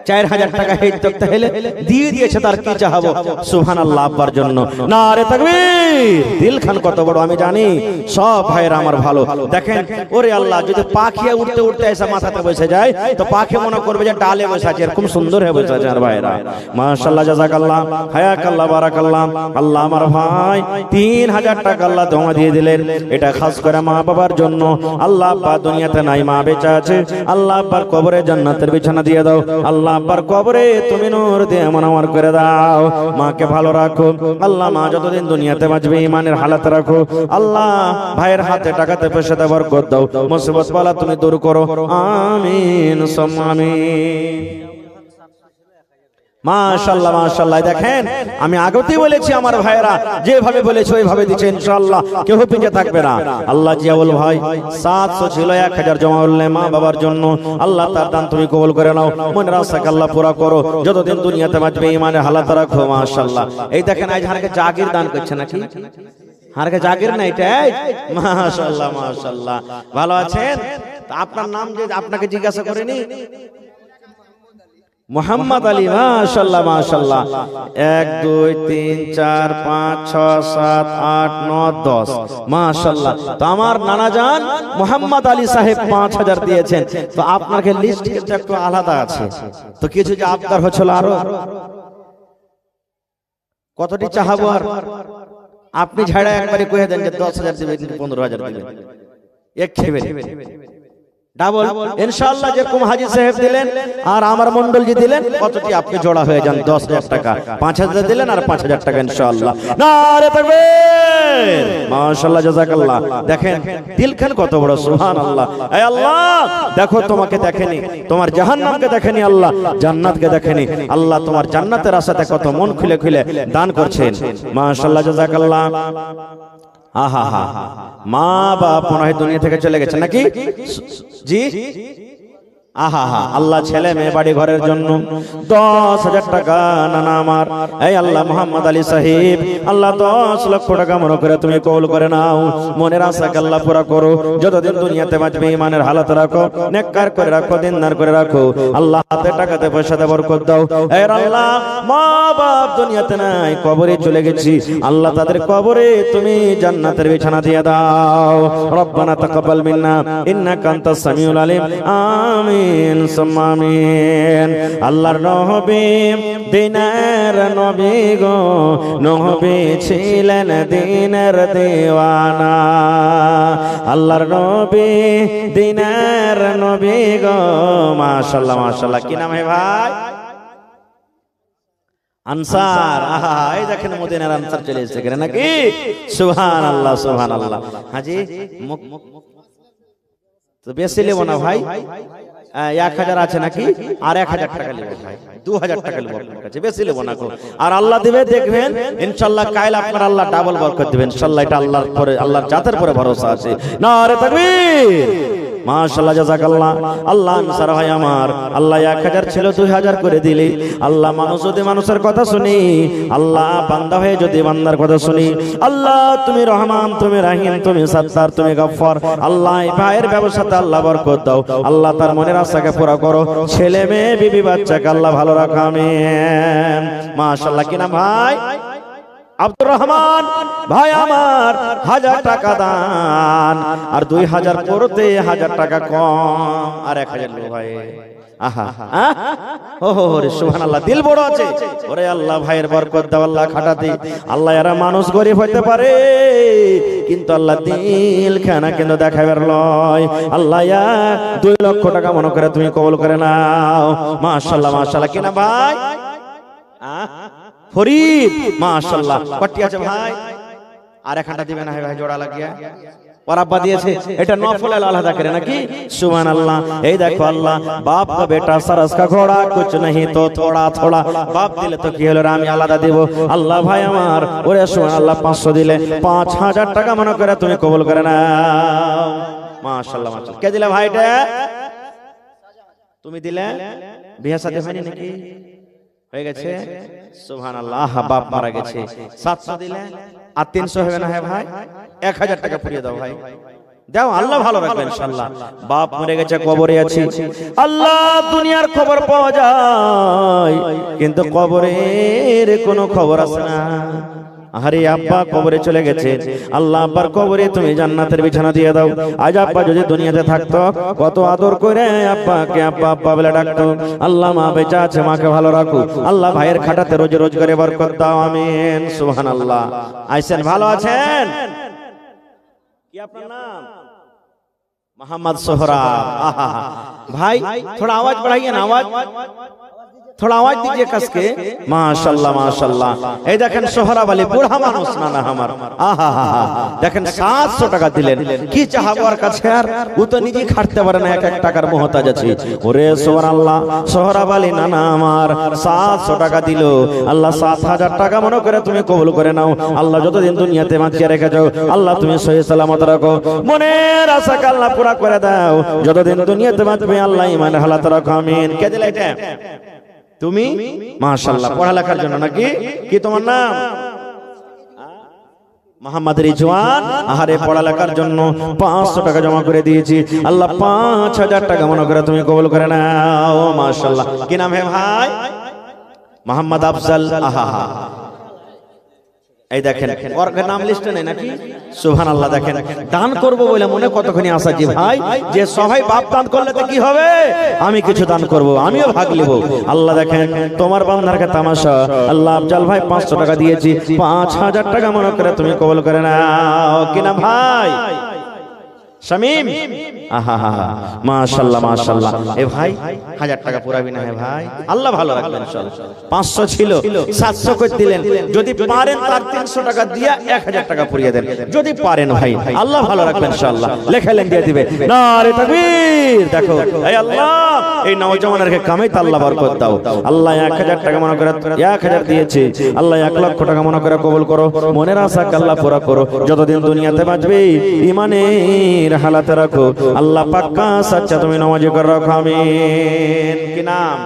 4000 টাকা হেড তক তাহলে দিয়ে দিয়েছে, তার কি চাহবো? সুবহানাল্লাহ আব্বার জন্য নারে তাকবীর। দিল খান কত বড় আমি জানি, সব ভাইরা আমার ভালো। দেখেন ওরে আল্লাহ, যদি পাখি উঠতে উঠতে এসে মাথাতে বসে যায় তো পাখি মনে করবে যে ডালে বসে আছে, এরকম সুন্দর হয়ে বসে আছে। আর ভাইরা মাশাআল্লাহ, জাযাকাল্লাহ, হায়াকাল্লাহ, বারাকাল্লাহ। আল্লাহ আমার ভাই 3000 টাকা আল্লাহ জমা দিয়ে দিলেন, এটা খাস করে মা বাবার জন্য। আল্লাহ আব্বা দুনিয়াতে নাই, মা বেঁচে আছে, আল্লাহ আব্বার কবরে জান্নাতের বিছানা দিয়ে দাও। আল্লাহ আব্বার কবরে তুমি নূর দিয়ে মনোয়ার করে দাও। মাকে ভালো রাখো আল্লাহ, মা যতদিন দুনিয়াতে বাঁচবে ঈমানের হালাতে রাখো। আল্লাহ ভাইয়ের হাতে টাকাতে পয়সাতে বরকত দাও, মুসিবত বালা তুমি দূর করো, আমিন সুম্মা আমিন। মাশাআল্লাহ মাশাআল্লাহ। দেখেন আমি আগতেই বলেছি আমার ভাইরা যেভাবে বলেছে ওইভাবে দিচ্ছে ইনশাআল্লাহ, কেউ পিছে থাকবে না। আল্লাহ জিয়াউল ভাই 700 ছিল, 1000 জমা করলেন মা বাবার জন্য। আল্লাহ তার দান তুমি কবুল করে নাও, মনের আশাকে আল্লাহ পুরা করো, যতদিন দুনিয়াতে বাঁচবে ঈমানের হালাত রাখো। মাশাআল্লাহ। এই দেখেন আজ হারকে জাগির দান করছে নাকি? হারকে জাগির না এটা? মাশাআল্লাহ মাশাআল্লাহ। ভালো আছেন? আপনার নাম যে আপনাকে জিজ্ঞাসা করেনি? মোহাম্মদ আলী। মাশাআল্লাহ মাশাআল্লাহ। 1 2 3 4 5 6 7 8 9 10 মাশাআল্লাহ। তো আমার নানা জান মোহাম্মদ আলী সাহেব 5000 দিয়েছেন। তো আপনাকে লিস্ট কিন্তু একটু আলাদা আছে, তো কিছু যে আপনার হচ্ছিল আরো কতটি চাহাবো, আর আপনি ঝাড়া একবারে কয়ে দেন যে 10000 দিবেন, 15000 দিবেন, এক খেবেন ডাবল ইনশাআল্লাহ। যেরকম হাজী সাহেব দিলেন আর আমার মন্ডলজি দিলেন, কতটি আপনি জোড়া হয়ে যান 10000 টাকা। 5000 দিলেন আর 5000 টাকা ইনশাআল্লাহ। নারে তাকবীর, মাশাআল্লাহ, জাযাকাল্লাহ। দেখেন দিলখান কত বড়, সুবহানাল্লাহ। হে আল্লাহ দেখো, তোমাকে দেখেনি, তোমার জাহান্নামকে দেখেনি, আল্লাহ জান্নাতকে দেখেনি। আল্লাহ তোমার জান্নাতের আশাতে কত মন খুলে খুলে দান করছেন। মাশাআল্লাহ, জাযাকাল্লাহ। আহা হা, মা বাপ মনে হয় দুনিয়া থেকে চলে গেছে নাকি? জি, আহা হা। আল্লাহ ছেলে মেয়ে বাড়ি ঘরের জন্য 10000 টাকা নানা আমার, এই আল্লাহ মোহাম্মদ আলী সাহেব, আল্লাহ 10 লক্ষ টাকা মনে করে তুমি কবুল করে নাও, মনের আশাকে আল্লাহ পুরা করো, যতদিন দুনিয়াতে বাঁচবে ঈমানের হালাত রাখো, নেককার করে রাখো, দিনদার করে রাখো। আল্লাহ হাতে টাকাতে পয়সাতে বরকত দাও। হে আল্লাহ মা বাপ দুনিয়াতে নাই, কবরে চলে গেছি, আল্লাহ তাদের কবরে তুমি জান্নাতের বিছানা দিয়ে দাও। রব্বানা তাকাব্বাল মিন্না ইন্নাকা আনতাস সামিউল আলিম, আমিন সুম্মা আমিন। আল্লাহর নবী দিনের নবী গো, নবী ছিলেন দিনের দিওয়ানা। আল্লাহর নবী দিনের নবী গো, মাশাআল্লাহ মাশাআল্লাহ। কি নাম হে ভাই? আনসার। আহা, এই দেখেন মদিনার আনসার চলে এসেছে নাকি? সুবহানাল্লাহ সুবহানাল্লাহ। হাজি তো বেশি নেব না ভাই, 1000 আছে নাকি? আর 1000 টাকা নেব ভাই, 2000 টাকা নেব আপনার কাছে, বেশি নেব না। আর আল্লাহ দিবে দেখবেন ইনশাআল্লাহ, কাল আপনার আল্লাহ ডাবল বরকত দিবেন ইনশাআল্লাহ। এটা আল্লাহর পরে, আল্লাহর জাতের পরে ভরসা আছে। নারে তাকবীর, মাশাআল্লাহ, জাযাকাল্লাহ। আল্লাহ আনসার ভাই আমার, আল্লাহ 1000 ছিল 2000 করে দিলি। আল্লাহ মানুষ যদি মানুষের কথা শুনি, আল্লাহ বান্দা হয়ে যদি বান্দার কথা শুনি, আল্লাহ তুমি রহমান, তুমি রাহিম, তুমি সাত্তার, তুমি গফফার। আল্লাহ এই ভাইয়ের ব্যবসাতে আল্লাহ বরকত দাও, আল্লাহ তার মনের আশাকে পুরা করো, ছেলে মেয়ে বিবি বাচ্চাকে আল্লাহ ভালো রাখো, আমিন। মাশাআল্লাহ। কি নাম ভাই? আব্দুর রহমান ভাই আমার 1000 টাকা দান, আর 2000 করতে 1000 টাকা কম, আর 1000 লো ভাই। আহা ওহো রে সুবহানাল্লাহ, দিল বড় আছে। ওরে আল্লাহ ভাইয়ের বরকত দাও আল্লাহ খাটাতে। আল্লাহ এরা মানুষ গরিব হইতে পারে কিন্তু আল্লাহ দিল খানা কিন্তু দেখাবার লয়। আল্লাহ 2 লক্ষ টাকা মনে করে তুমি কবুল করে নাও। মাশাআল্লাহ মাশাআল্লাহ। কিনা ভাই ফরিদ মাশাআল্লাহ। কটি আছে ভাই? আর একটা দিবেন না ভাই, জোড়া লাগিয়া পরাব্বা দিয়েছে, এটা নফল আলাদা করে নাকি? সুবহানাল্লাহ। এই দেখো আল্লাহ, বাপ का बेटा सरस का घोड़ा कुछ नहीं तो थोड़ा थोड़ा, বাপ দিলে তো কি হলো, আমি আলাদা দেব। আল্লাহ ভাই আমার, ওরে সুবহানাল্লাহ, 500 দিলে 5000 টাকা মনে করে তুমি কবুল করে নাও। মাশাআল্লাহ মাশাআল্লাহ। কে দিলে ভাইটা? তুমি দিলে? বিয়ে শাদী হয়নি নাকি? হয়ে গেছে? সুবহানাল্লাহ। বাপ মারা গেছে, 700 দিলে আর 300 হবে না? হ্যাঁ ভাই, 1000 টাকা পুড়িয়ে দাও ভাই, দাও, আল্লাহ ভালো রাখবে ইনশাআল্লাহ। বাপ মরে গেছে, কবরে আছে। আল্লাহ দুনিয়ার খবর পাওয়া যায় কিন্তু কবরের কোনো খবর আসে না। আরে আব্বা কবরে চলে গেছে, আল্লাহ আব্বার কবরে তুমি জান্নাতের বিছানা দিয়ে দাও। আজ আব্বা যদি দুনিয়াতে থাকতো, কত আদর করে আব্বাকে আব্বা আব্বা বলে ডাকতো। আল্লাহ মা বেঁচে আছে, মাকে ভালো রাখো। আল্লাহ ভাইয়ের খাটাতে রোজ রোজ করে বরকত দাও, আমিন। সুবহানাল্লাহ। আইসেন, ভালো আছেন? কি আপনার নাম? মোহাম্মদ সোহরাব। ভাই थोड़ा आवाज बढ़ाइए ना, आवाज थोड़ा आवाज दीजिए कस के। माशाल्लाह माशाल्लाह। এই দেখেন সোহরাব আলী, বুড়া মানুষ না না আমার। আহা দেখেন 700 টাকা দিলেন, কি চাহাবো আর কাছে, আর ও তো নিজে খাটতে পারে না, এক এক টাকার মুহতাজ আছে। ওরে সুবহানাল্লাহ, সোহরাব আলী না না আমার 700 টাকা দিল। আল্লাহ 7000 টাকা মনে করে তুমি কবুল করে নাও। আল্লাহ যতদিন দুনিয়াতে বাঁচিয়ে রেখে যাও, আল্লাহ তুমি সহি সালামত রাখো, মনের আশাকে আল্লাহ পুরা করে দাও। যতদিন দুনিয়াতে বাঁচবে আল্লাহ ইমানের হালাত রাখো, আমিন। কে দিলে এটা? তুমি? মাশাআল্লাহ। পড়ালেখার জন্য নাকি? কি তোমার নাম? মোহাম্মদ রিজওয়ান। আহারে পড়ালেখার জন্য 500 টাকা জমা করে দিয়েছি। আল্লাহ 5000 টাকা মনে করে তুমি কবুল করে নাও। মাশাআল্লাহ। কি নাম হে ভাই? মোহাম্মদ আফজাল। আহা এই দেখেন, ওর নাম লিস্টে নেই নাকি? সুবহানাল্লাহ। দেখেন, দান করব বলে মনে কতখানি আশা যে ভাই, যে সবাই বাপ দান করলে তো কি হবে, আমি কিছু দান করব, আমিও ভাগ নেব। আল্লাহ দেখেন তোমার বান্দারকে তামাশা। আল্লাহ আফজাল ভাই 500 টাকা দিয়েছি, 5000 টাকা মনে করে তুমি কবুল করে নাও। কি নাম ভাই? শামীম। আহা মাশাআল্লাহ মাশাআল্লাহ। এ ভাই 1000 টাকা পুরাবি না? হে ভাই, আল্লাহ ভালো রাখবেন ইনশাআল্লাহ। 500 ছিল, 700 করে দিলেন। যদি পারেন তার 300 টাকা দিয়া 1000 টাকা পুরিয়ে দেন, যদি পারেন ভাই, আল্লাহ ভালো রাখবেন ইনশাআল্লাহ। লেখালেন দিয়ে দিবে। নারে তাকবীর। দেখো এই আল্লাহ, এই নওজওয়ানকে কামাইতে আল্লাহ বরকত দাও। আল্লাহ 1000 টাকা মনে করে 1000 দিয়েছে, আল্লাহ 1 লক্ষ টাকা মনে করে কবুল করো, মনের আশাকে আল্লাহ পুরা করো। যতদিন দুনিয়াতে বাঁচবে ইমানের হালাতে রাখো। আল্লাহ পাক্কা সচ্চা তুমি নামাজি করে রাখো, আমিন। কি নাম?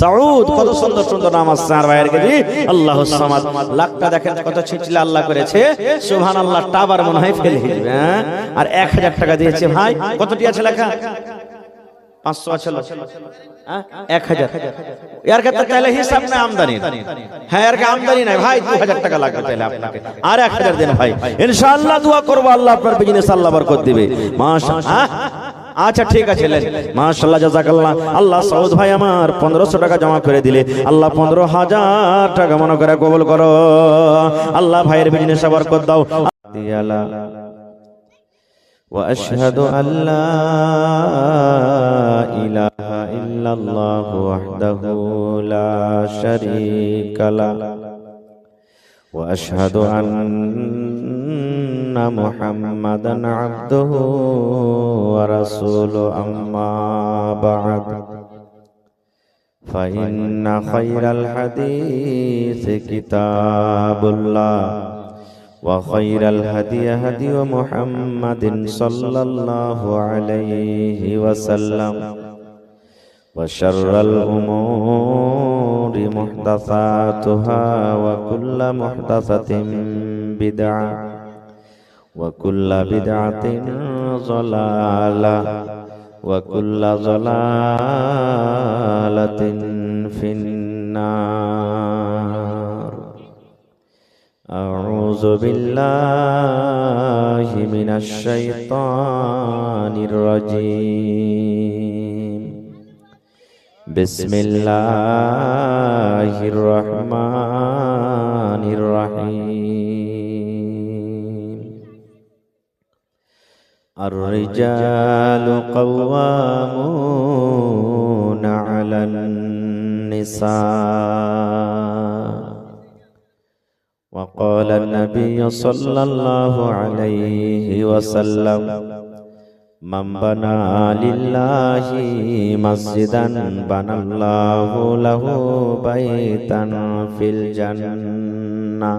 সাউদ। কত সুন্দর সুন্দর নাম আছে আর ভাইয়ের কাছে। আল্লাহুস সামাদ। লাখটা দেখেন কত ছিটলে আল্লাহ করেছে। সুবহানাল্লাহ। টাবার মনে হয় ফেলে দিবে। আর 1000 টাকা দিয়েছে ভাই। কতটি আছে লেখা? 500 আছে। 1000 यार कहता তাহলে হিসাব না আমদানি। হ্যাঁ এর আমদানি নাই ভাই, 2000 টাকা লাগবে তাহলে আপনাকে। আর 1000 দেন ভাই, ইনশাআল্লাহ দোয়া করব, আল্লাহ আপনার বিজনেস আল্লাহ বরকত দিবে। মাশাআল্লাহ। আচ্ছা ঠিক আছে, মাশাআল্লাহ জাযাকাল্লাহ। আল্লাহ সাউদ ভাই আমার 1500 টাকা জমা করে দিলে, আল্লাহ 15000 টাকা মনে করে কবুল করো। আল্লাহ ভাইয়ের বিজনেসে বরকত দাও। وأشهد أن لا إله إلا الله وحده لا شريك له وأشهد أن محمدا عبده ورسوله أما بعد فإن خير الحديث كتاب الله وخير الهدي هدي محمد صلى الله عليه وسلم وشر الأمور محدثاتها وكل محدثة بدعة وكل بدعة ضلالة وكل ضلالة في النار أعوذ بالله من الشيطان الرجيم بسم الله الرحمن الرحيم الرجال قوامون على النساء وقال النبي صلى الله عليه وسلم من بنى لله مسجدا بنى الله له بيتا في الجنة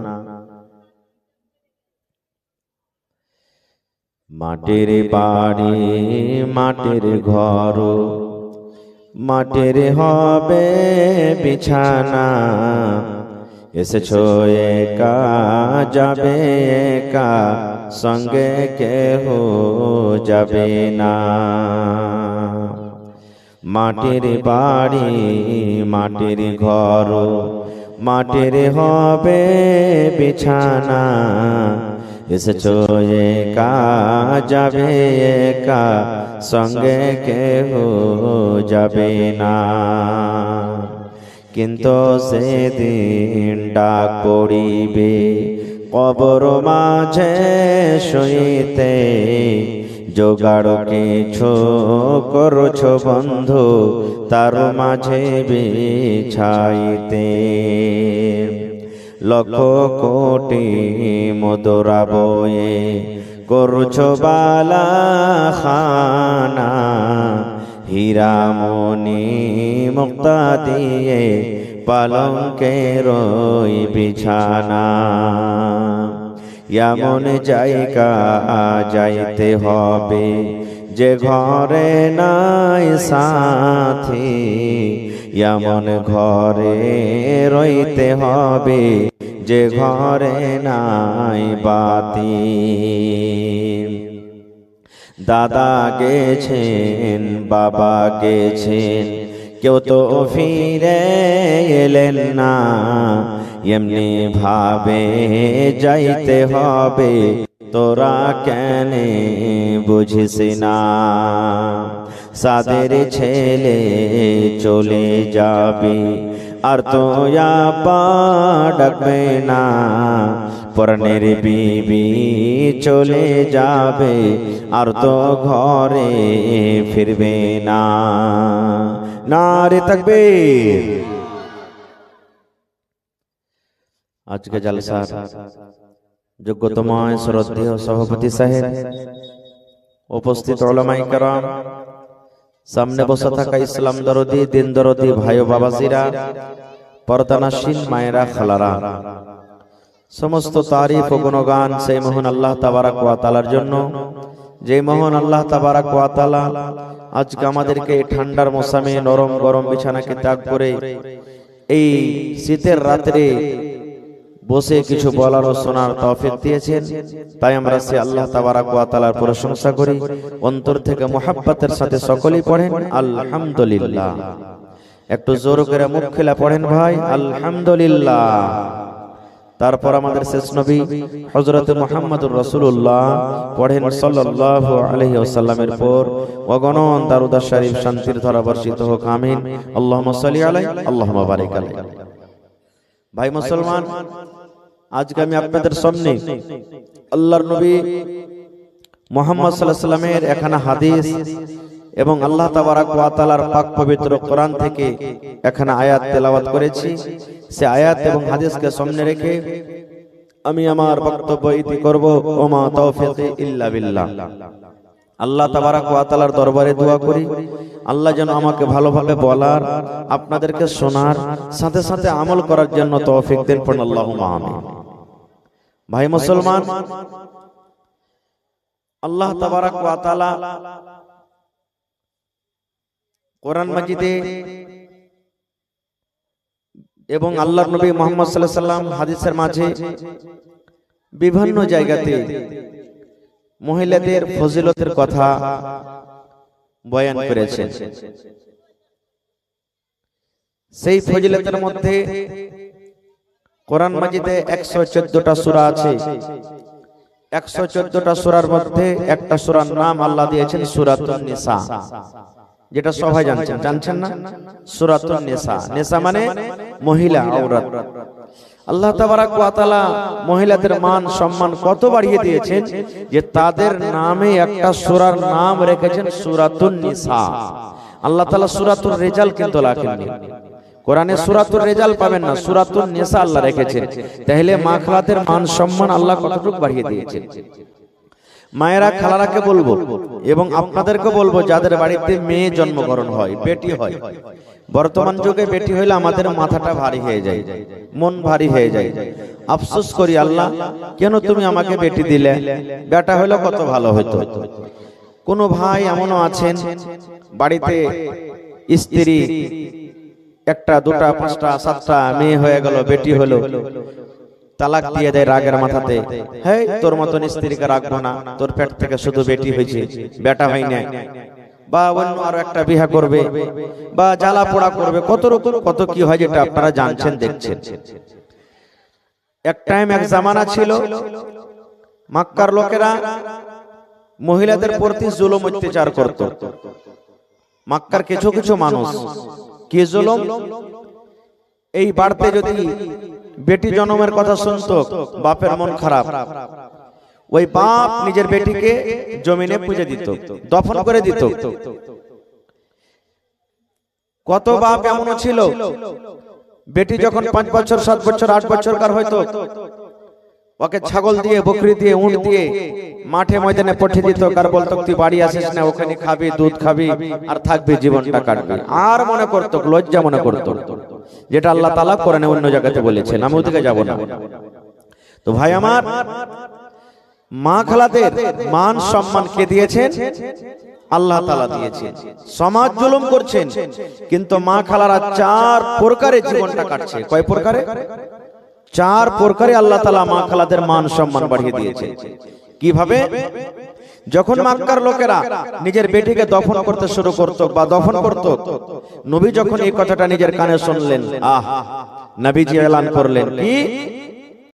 মাটির বাড়ি মাটির ঘর মাটির হবে বিছানা এসেছো একা যাবে একা সঙ্গে কেহ যাবে না মাটির বাড়ি মাটির ঘর মাটির হবে বিছানা এসেছো একা যাবে একা সঙ্গে কেহ যাবে না কিন্তু সেদিন ডাক পড়িবে কবর মাঝে শুইতে জোগাড় কিছু করছো বন্ধু তার মাঝে বিছাইতে লক্ষ কোটি মুদ্রা বয়ে করছো বালা খানা হীরা মণি মুক্তা দিয়ে পালঙ্কের বিছানা এমন জায়গা যাইতে হবে যে ঘরে নাই সাথী এমন ঘরে রইতে হবে যে ঘরে নাই বাতি দাদা গেছেন বাবা গেছেন কেউ তো ফিরে এলেন না এমনি ভাবে যাইতে হবে তোরা কেন বুঝিস না সাদের ছেলে চলে যাবে আর তো আপা ডাকবে না পরনের বিবি চলে যাবে আর তো ঘরে ফিরবে না নারে তাকবীর আজকে জলসার যোগ্যতম শ্রদ্ধেয় সভাপতি সাহেব উপস্থিত উলামায়ে কেরাম সামনে বসে থাকা ইসলাম দরদি দিন দরদি ভাই ও বাবাজিরা পর্দানাসীন মায়েরা খালারা সমস্ত তারিফ ও গুণগান সেই মহান আল্লাহ তাবারক ওয়া তাআলার জন্য যে মহান আল্লাহ তাবারক ওয়া তাআলা আজকে আমাদেরকে এই ঠান্ডার মৌসুমে নরম গরম বিছানাকে ত্যাগ করে এই শীতের রাতে বসে কিছু বলার ও শোনার তৌফিক দিয়েছেন তাই আমরা সে আল্লাহ তাবারক ওয়া তাআলার প্রশংসা করি অন্তর থেকে মুহাব্বতের সাথে সকলেই পড়েন আলহামদুলিল্লাহ একটু জোর করে মুখ খুলে পড়েন ভাই আলহামদুলিল্লাহ তারপর আমাদের শেষ নবী হযরত মুহাম্মদুর রাসূলুল্লাহ পড়েন সাল্লাল্লাহু আলাইহি ওয়াসাল্লামের পর অগণন দারুদ শরীফ শান্তির ধারা বর্ষিত হোক আমিন আল্লাহুম্মা সাল্লি আলাইহি আল্লাহুম্মা বারিক আলাইহি ভাই মুসলমান আজকে আমি আপনাদের সামনে আল্লাহর নবী মুহাম্মদ সাল্লাল্লাহু আলাইহি ওয়াসাল্লামের একখানা হাদিস এবং আল্লাহ তাবারক ওয়া তাআলার পাক পবিত্র কোরআন থেকে একখানা আয়াত তেলাওয়াত করেছি সে আয়াত এবং হাদিসকে সামনে রেখে আমি আমার বক্তব্য ইতি করব ওমা তাওফীকি ইল্লা বিল্লাহ আল্লাহ তাবারক ওয়া তাআলার দরবারে দোয়া করি আল্লাহ যেন আমাকে ভালোভাবে বলার আপনাদেরকে শোনার সাথে সাথে আমল করার জন্য তৌফিক দেন পড়ুন আল্লাহুম্মা আমিন ভাই মুসলমান আল্লাহ তাবারক ওয়া তাআলা কোরআন মাজিদে এবং আল্লাহর নবী মুহাম্মদ সাল্লাল্লাহু আলাইহি ওয়াসাল্লাম হাদিসের মাঝে বিভিন্ন জায়গাতে মহিলাদের ফজিলতের কথা বয়ান করেছেন সেই ফজিলতের মধ্যে কোরআন মাজিদে 114টা সূরা আছে। 114টা সূরার মধ্যে একটা সূরার নাম আল্লাহ দিয়েছেন সূরাতুন নিসা, যেটা সবাই জানছেন না? সূরাতুন নিসা, নিসা মানে মহিলা, আওরাত। আল্লাহ তাবারাক ওয়া তাআলা মহিলাদের মান সম্মান কত বাড়িয়ে দিয়েছেন যে তাদের নামে একটা সূরার নাম রেখেছেন সূরাতুন নিসা। আল্লাহ তাআলা সূরাতুর রিজাল কিন্তু লেখেননি, কোরআনে সূরাতুর রিজাল পাবেন না, সূরাতুন নিসা আল্লাহ রেখেছেন। তাহলে মা খালাদের মান সম্মান আল্লাহ কতটুকু বাড়িয়ে দিয়েছেন। মায়েরা খালারাকে বলবো এবং আপনাদেরকে বলবো, যাদের বাড়িতে মেয়ে জন্মগ্রহণ হয়, বেটি হয়, বর্তমান যুগে বেটি হইলে আমাদের মাথাটা ভারী হয়ে যায়, মন ভারী হয়ে যায়। আফসোস করি, আল্লাহ কেন তুমি আমাকে বেটি দিলে, বেটা হইলে কত ভালো হতো। কোন ভাই এমনও আছেন বাড়িতে স্ত্রী একটা, দুটা, পাঁচটা, সাতটা মেয়ে হয়ে গেল, বেটি হলো, তালাক দিয়ে দেয় রাগের মাথাতে। হ্যাঁ, তোর মতন স্ত্রীকে রাখবো না, তোর পেট থেকে শুধু বেটি হয়েছে, বেটা হয় না। বা অন্য আরো একটা বিয়ে করবে, বা জ্বালা পোড়া করবে, কত রকম কত কি হয়, যেটা আপনারা জানছেন, দেখছেন। এক টাইম, এক জামানা ছিল, মক্কার লোকেরা মহিলাদের প্রতি জুলুম অত্যাচার করত। মক্কার কিছু কিছু মানুষ কি জুলুম, এই বাড়তে যদি বেটি জন্মের কথা শুনতো, বাপের মন খারাপ, ওই বাপ নিজের বেটিকে জমিনে পুঁজে দিত, দফন করে দিত। কত বাপ এমন ছিল, বেটি যখন 5 বছর, 7 বছর, 8 বছর কার হয়তো, ওকে ছাগল দিয়ে, বকরি দিয়ে, উট দিয়ে মাঠে ময়দানে পাঠিয়ে দিত। কার বলতো, তুই বাড়ি আসিস না, ওখানে খাবি, দুধ খাবি আর থাকবি, জীবনটা কাটবি। আর মনে করতো, লজ্জা মনে করতো, যেটা আল্লাহ তাআলা কোরআনে অন্য জায়গাতে বলেছেন, আমি ওদিকে যাব না। তো ভাই আমার, মা খালাদের মান সম্মান কে দিয়েছেন? আল্লাহ তাআলা দিয়েছেন। সমাজ জুলুম করছেন, কিন্তু মা খালারা 4 প্রকারে জীবনটা কাটছে। কয় প্রকারে? 4 প্রকারে আল্লাহ তাআলা মা খালাদের মান সম্মান বাড়িয়ে দিয়েছে। কিভাবে? যখন মক্কার লোকেরা নিজের বেটিকে দফন করতে শুরু করত বা দফন করত, নবী যখন এই কথাটা নিজের কানে শুনলেন, নবীজি এলান করলেন কি,